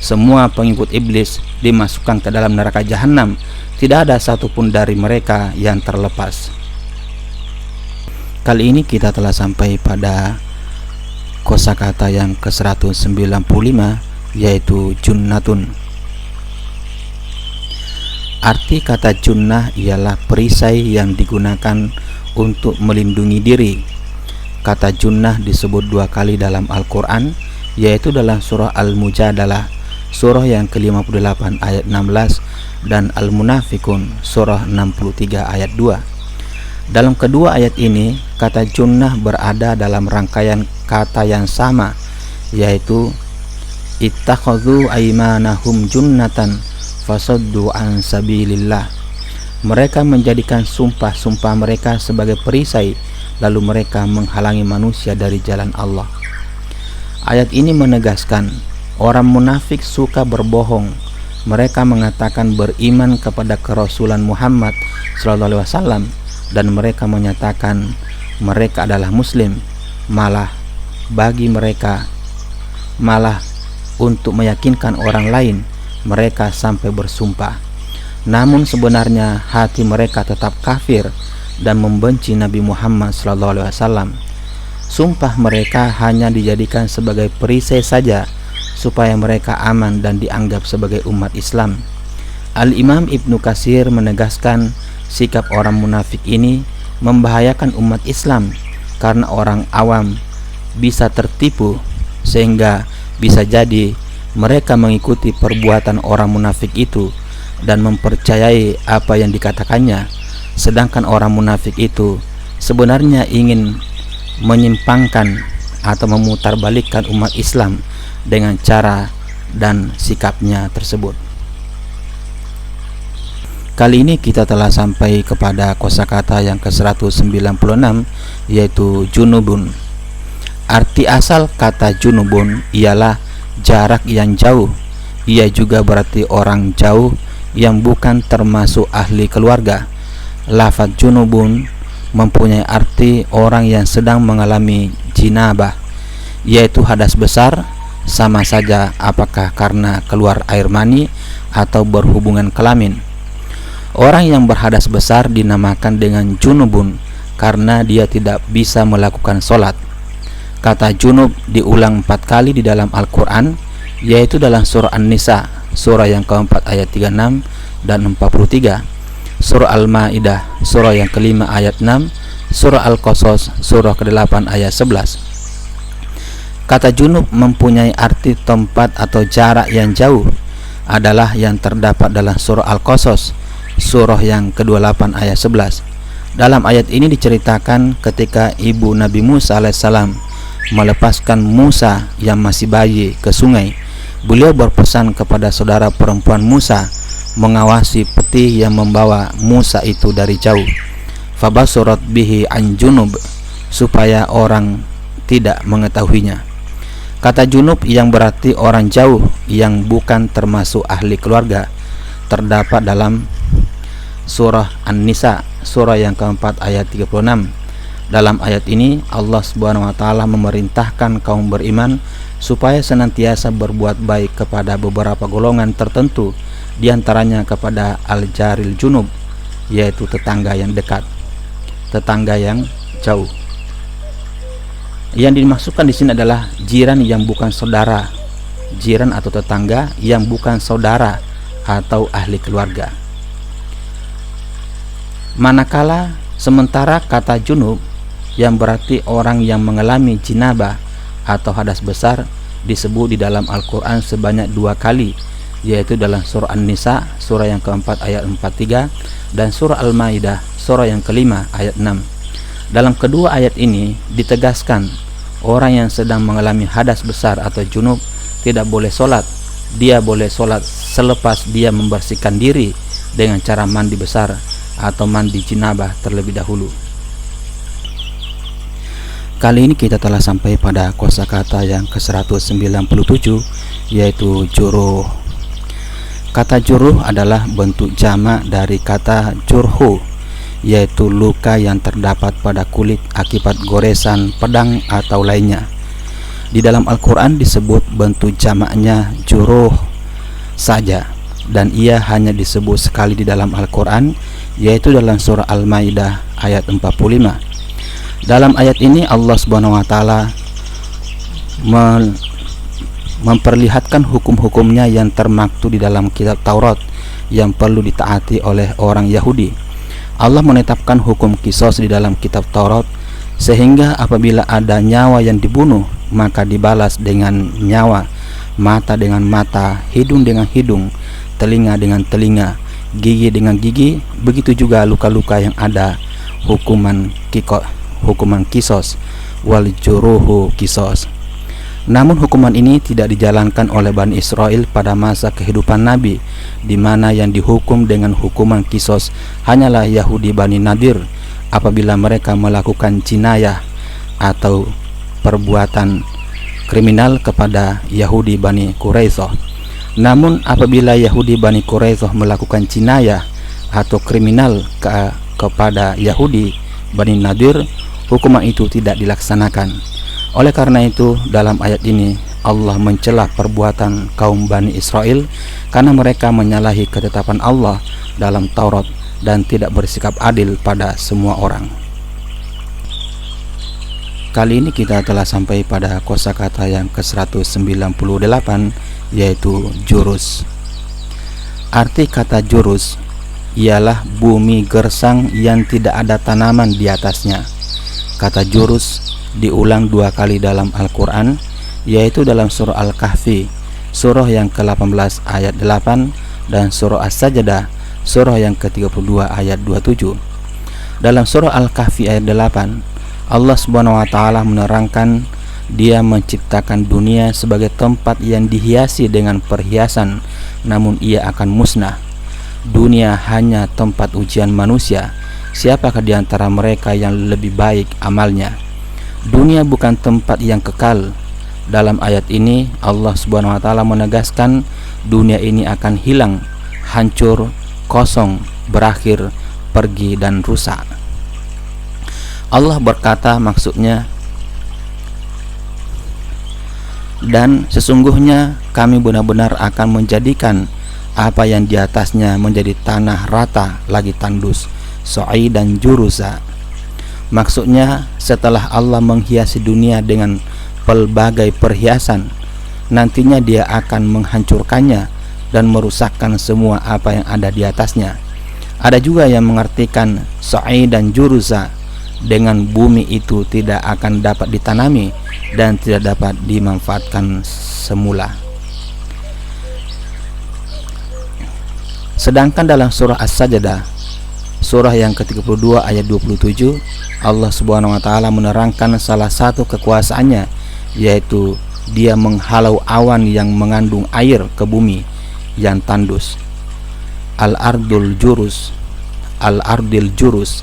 Semua pengikut iblis dimasukkan ke dalam neraka jahanam, tidak ada satupun dari mereka yang terlepas. Kali ini kita telah sampai pada kosakata yang ke-195, yaitu junnatun. Arti kata junnah ialah perisai yang digunakan untuk melindungi diri. Kata junnah disebut 2 kali dalam Al-Quran, yaitu dalam surah Al-Mujadalah surah yang ke-58 ayat 16 dan Al-Munafikun surah 63 ayat 2. Dalam kedua ayat ini, kata junnah berada dalam rangkaian kata yang sama, yaitu ittakhadhu aymanahum junnatan fasaddu an sabilillah. Mereka menjadikan sumpah-sumpah mereka sebagai perisai, lalu mereka menghalangi manusia dari jalan Allah. Ayat ini menegaskan orang munafik suka berbohong. Mereka mengatakan beriman kepada kerasulan Muhammad SAW, dan mereka menyatakan mereka adalah muslim. Malah untuk meyakinkan orang lain, mereka sampai bersumpah. Namun sebenarnya hati mereka tetap kafir dan membenci Nabi Muhammad SAW. Sumpah mereka hanya dijadikan sebagai perisai saja supaya mereka aman dan dianggap sebagai umat Islam. Al-Imam Ibnu Katsir menegaskan sikap orang munafik ini membahayakan umat Islam karena orang awam bisa tertipu, sehingga bisa jadi mereka mengikuti perbuatan orang munafik itu dan mempercayai apa yang dikatakannya, sedangkan orang munafik itu sebenarnya ingin menyimpangkan atau memutarbalikkan umat Islam dengan cara dan sikapnya tersebut. Kali ini kita telah sampai kepada kosakata yang ke-196, yaitu junubun. Arti asal kata junubun ialah jarak yang jauh. Ia juga berarti orang jauh yang bukan termasuk ahli keluarga. Lafaz junubun mempunyai arti orang yang sedang mengalami jinabah, yaitu hadas besar, sama saja apakah karena keluar air mani atau berhubungan kelamin. Orang yang berhadas besar dinamakan dengan junubun karena dia tidak bisa melakukan sholat. Kata junub diulang 4 kali di dalam Al-Quran, yaitu dalam surah An-Nisa surah yang keempat ayat 36 dan 43, surah Al-Ma'idah surah yang kelima ayat 6, Surah Al-Qasas surah ke-8 ayat 11. Kata junub mempunyai arti tempat atau jarak yang jauh adalah yang terdapat dalam surah Al-Qasas surah yang ke-28 ayat 11. Dalam ayat ini diceritakan ketika ibu Nabi Musa alaihissalam melepaskan Musa yang masih bayi ke sungai. Beliau berpesan kepada saudara perempuan Musa mengawasi peti yang membawa Musa itu dari jauh. Fabasurat bihi an junub, supaya orang tidak mengetahuinya. Kata junub yang berarti orang jauh yang bukan termasuk ahli keluarga terdapat dalam surah An-Nisa surah yang keempat ayat 36. Dalam ayat ini Allah Subhanahu wa taala memerintahkan kaum beriman supaya senantiasa berbuat baik kepada beberapa golongan tertentu, diantaranya kepada al-jaril junub, yaitu tetangga yang dekat, tetangga yang jauh. Yang dimaksudkan di sini adalah jiran yang bukan saudara, jiran atau tetangga yang bukan saudara atau ahli keluarga. Manakala sementara kata junub yang berarti orang yang mengalami jinabah atau hadas besar disebut di dalam Al-Quran sebanyak 2 kali, yaitu dalam surah An-Nisa surah yang keempat ayat 43 dan surah Al-Maidah surah yang kelima ayat 6. Dalam kedua ayat ini ditegaskan orang yang sedang mengalami hadas besar atau junub tidak boleh sholat. Dia boleh sholat selepas dia membersihkan diri dengan cara mandi besar atau mandi jinabah terlebih dahulu. Kali ini kita telah sampai pada kosakata yang ke-197, yaitu juruh. Kata juruh adalah bentuk jamak dari kata jurhu, yaitu luka yang terdapat pada kulit akibat goresan pedang atau lainnya. Di dalam Al-Quran disebut bentuk jamaknya juruh saja, dan ia hanya disebut sekali di dalam Al-Quran, yaitu dalam surah Al-Maidah ayat 45. Dalam ayat ini Allah Subhanahu wa taala memperlihatkan hukum-hukumnya yang termaktub di dalam kitab Taurat yang perlu ditaati oleh orang Yahudi. Allah menetapkan hukum kisos di dalam kitab Taurat, sehingga apabila ada nyawa yang dibunuh maka dibalas dengan nyawa, mata dengan mata, hidung dengan hidung, telinga dengan telinga, gigi dengan gigi. Begitu juga luka-luka yang ada hukuman kisos, wal juruhu kisos. Namun hukuman ini tidak dijalankan oleh Bani Israel pada masa kehidupan Nabi, di mana yang dihukum dengan hukuman kisos hanyalah Yahudi Bani Nadir apabila mereka melakukan jinayah atau perbuatan kriminal kepada Yahudi Bani Quraisyah. Namun apabila Yahudi Bani Quraisyah melakukan jinayah atau kriminal kepada Yahudi Bani Nadir, hukuman itu tidak dilaksanakan. Oleh karena itu dalam ayat ini Allah mencela perbuatan kaum Bani Israel karena mereka menyalahi ketetapan Allah dalam Taurat dan tidak bersikap adil pada semua orang. Kali ini kita telah sampai pada kosakata yang ke-198, yaitu jurus. Arti kata jurus ialah bumi gersang yang tidak ada tanaman di atasnya. Kata jurus diulang 2 kali dalam Al-Quran, yaitu dalam surah Al-Kahfi surah yang ke-18 ayat 8 dan surah As-Sajdah surah yang ke-32 ayat 27. Dalam surah Al-Kahfi ayat 8 Allah Subhanahu wa taala menerangkan Dia menciptakan dunia sebagai tempat yang dihiasi dengan perhiasan, namun ia akan musnah. Dunia hanya tempat ujian manusia. Siapakah di antara mereka yang lebih baik amalnya? Dunia bukan tempat yang kekal. Dalam ayat ini Allah Subhanahu wa taala menegaskan dunia ini akan hilang, hancur, kosong, berakhir, pergi dan rusak. Allah berkata maksudnya, dan sesungguhnya kami benar-benar akan menjadikan apa yang di atasnya menjadi tanah rata lagi tandus, so'i dan jurusa. Maksudnya setelah Allah menghiasi dunia dengan pelbagai perhiasan, nantinya Dia akan menghancurkannya dan merusakkan semua apa yang ada di atasnya. Ada juga yang mengartikan so'i dan jurusa dengan bumi itu tidak akan dapat ditanami dan tidak dapat dimanfaatkan semula. Sedangkan dalam surah As-Sajdah, surah yang ke-32 ayat 27, Allah Subhanahu wa taala menerangkan salah satu kekuasaannya, yaitu Dia menghalau awan yang mengandung air ke bumi yang tandus. Al-ardul jurus, al-ardil jurus.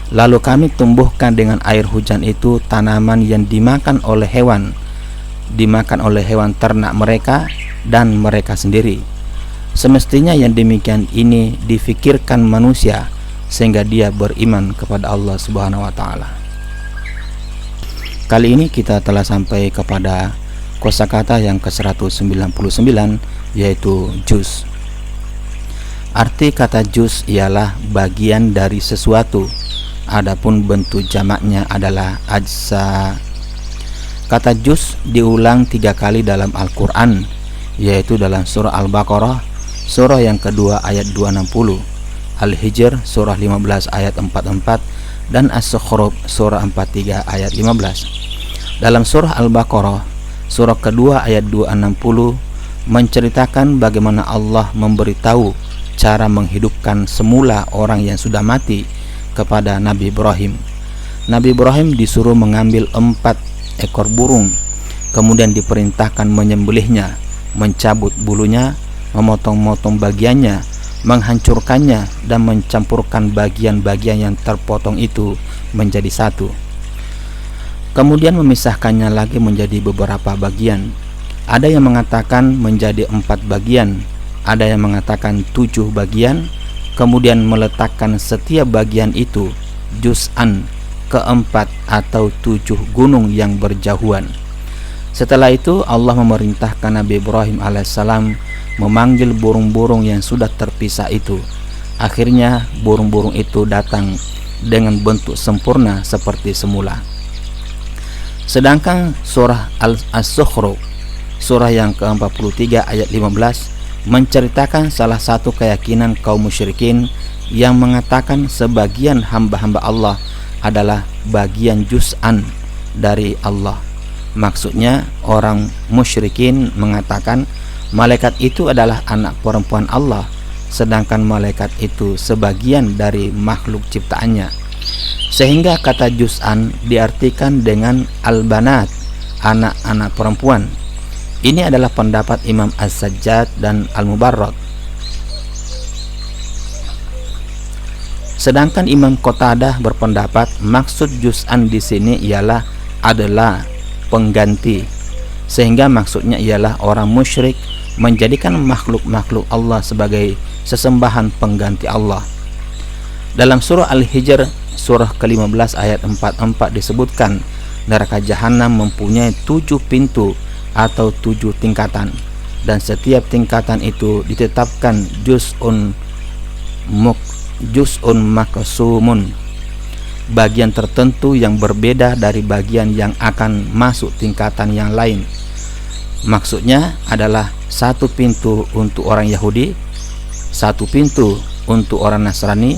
Lalu kami tumbuhkan dengan air hujan itu tanaman yang dimakan oleh hewan ternak mereka dan mereka sendiri. Semestinya yang demikian ini difikirkan manusia sehingga dia beriman kepada Allah Subhanahu wa taala. Kali ini kita telah sampai kepada kosakata yang ke-199, yaitu juz. Arti kata juz ialah bagian dari sesuatu. Adapun bentuk jamaknya adalah ajza. Kata juz diulang 3 kali dalam Al-Quran, yaitu dalam surah Al-Baqarah, surah yang kedua ayat 260, Al-Hijr surah 15 ayat 44, dan As-Sukhruf surah 43 ayat 15. Dalam surah Al-Baqarah, surah kedua ayat 260 menceritakan bagaimana Allah memberitahu cara menghidupkan semula orang yang sudah mati kepada Nabi Ibrahim. Nabi Ibrahim disuruh mengambil 4 ekor burung, kemudian diperintahkan menyembelihnya, mencabut bulunya, memotong-motong bagiannya, menghancurkannya, dan mencampurkan bagian-bagian yang terpotong itu menjadi satu. Kemudian memisahkannya lagi menjadi beberapa bagian. Ada yang mengatakan menjadi 4 bagian, ada yang mengatakan 7 bagian, kemudian meletakkan setiap bagian itu juz'an ke-4 atau 7 gunung yang berjauhan. Setelah itu Allah memerintahkan Nabi Ibrahim alaihissalam memanggil burung-burung yang sudah terpisah itu. Akhirnya burung-burung itu datang dengan bentuk sempurna seperti semula. Sedangkan surah As-Sukhruf, surah yang ke-43 ayat 15, menceritakan salah satu keyakinan kaum musyrikin yang mengatakan sebagian hamba-hamba Allah adalah bagian juz'an dari Allah. Maksudnya orang musyrikin mengatakan malaikat itu adalah anak perempuan Allah, sedangkan malaikat itu sebagian dari makhluk ciptaannya. Sehingga kata juz'an diartikan dengan al-banat, anak-anak perempuan. Ini adalah pendapat Imam As-Sajjad dan Al-Mubarrad. Sedangkan Imam Qatadah berpendapat maksud juz'an di sini adalah pengganti, sehingga maksudnya ialah orang musyrik menjadikan makhluk-makhluk Allah sebagai sesembahan pengganti Allah. Dalam surah Al-Hijr surah ke-15 ayat 44 disebutkan neraka jahanam mempunyai 7 pintu atau 7 tingkatan, dan setiap tingkatan itu ditetapkan juz'un maksumun, bagian tertentu yang berbeda dari bagian yang akan masuk tingkatan yang lain. Maksudnya adalah 1 pintu untuk orang Yahudi, 1 pintu untuk orang Nasrani,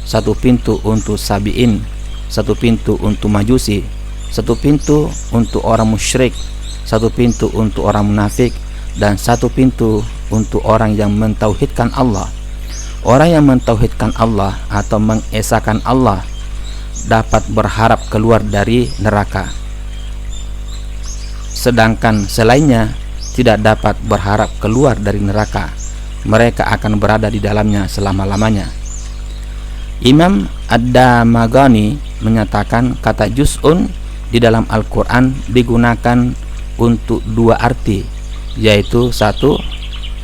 1 pintu untuk Sabi'in, 1 pintu untuk Majusi, 1 pintu untuk orang musyrik, 1 pintu untuk orang munafik, dan 1 pintu untuk orang yang mentauhidkan Allah. Orang yang mentauhidkan Allah atau mengesahkan Allah dapat berharap keluar dari neraka, sedangkan selainnya tidak dapat berharap keluar dari neraka. Mereka akan berada di dalamnya selama-lamanya. Imam Ad-Damagani menyatakan kata juz'un di dalam Al-Quran digunakan untuk 2 arti, yaitu 1,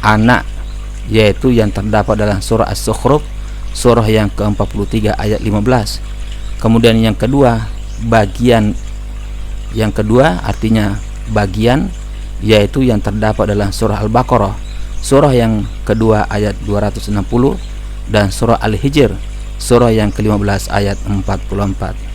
anak, yaitu yang terdapat dalam surah As-Sukhruf surah yang ke-43 ayat 15. Kemudian yang kedua, bagian. Yang kedua artinya bagian, yaitu yang terdapat dalam surah Al-Baqarah surah yang kedua ayat 260 dan surah Al-Hijr surah yang ke-15 ayat 44.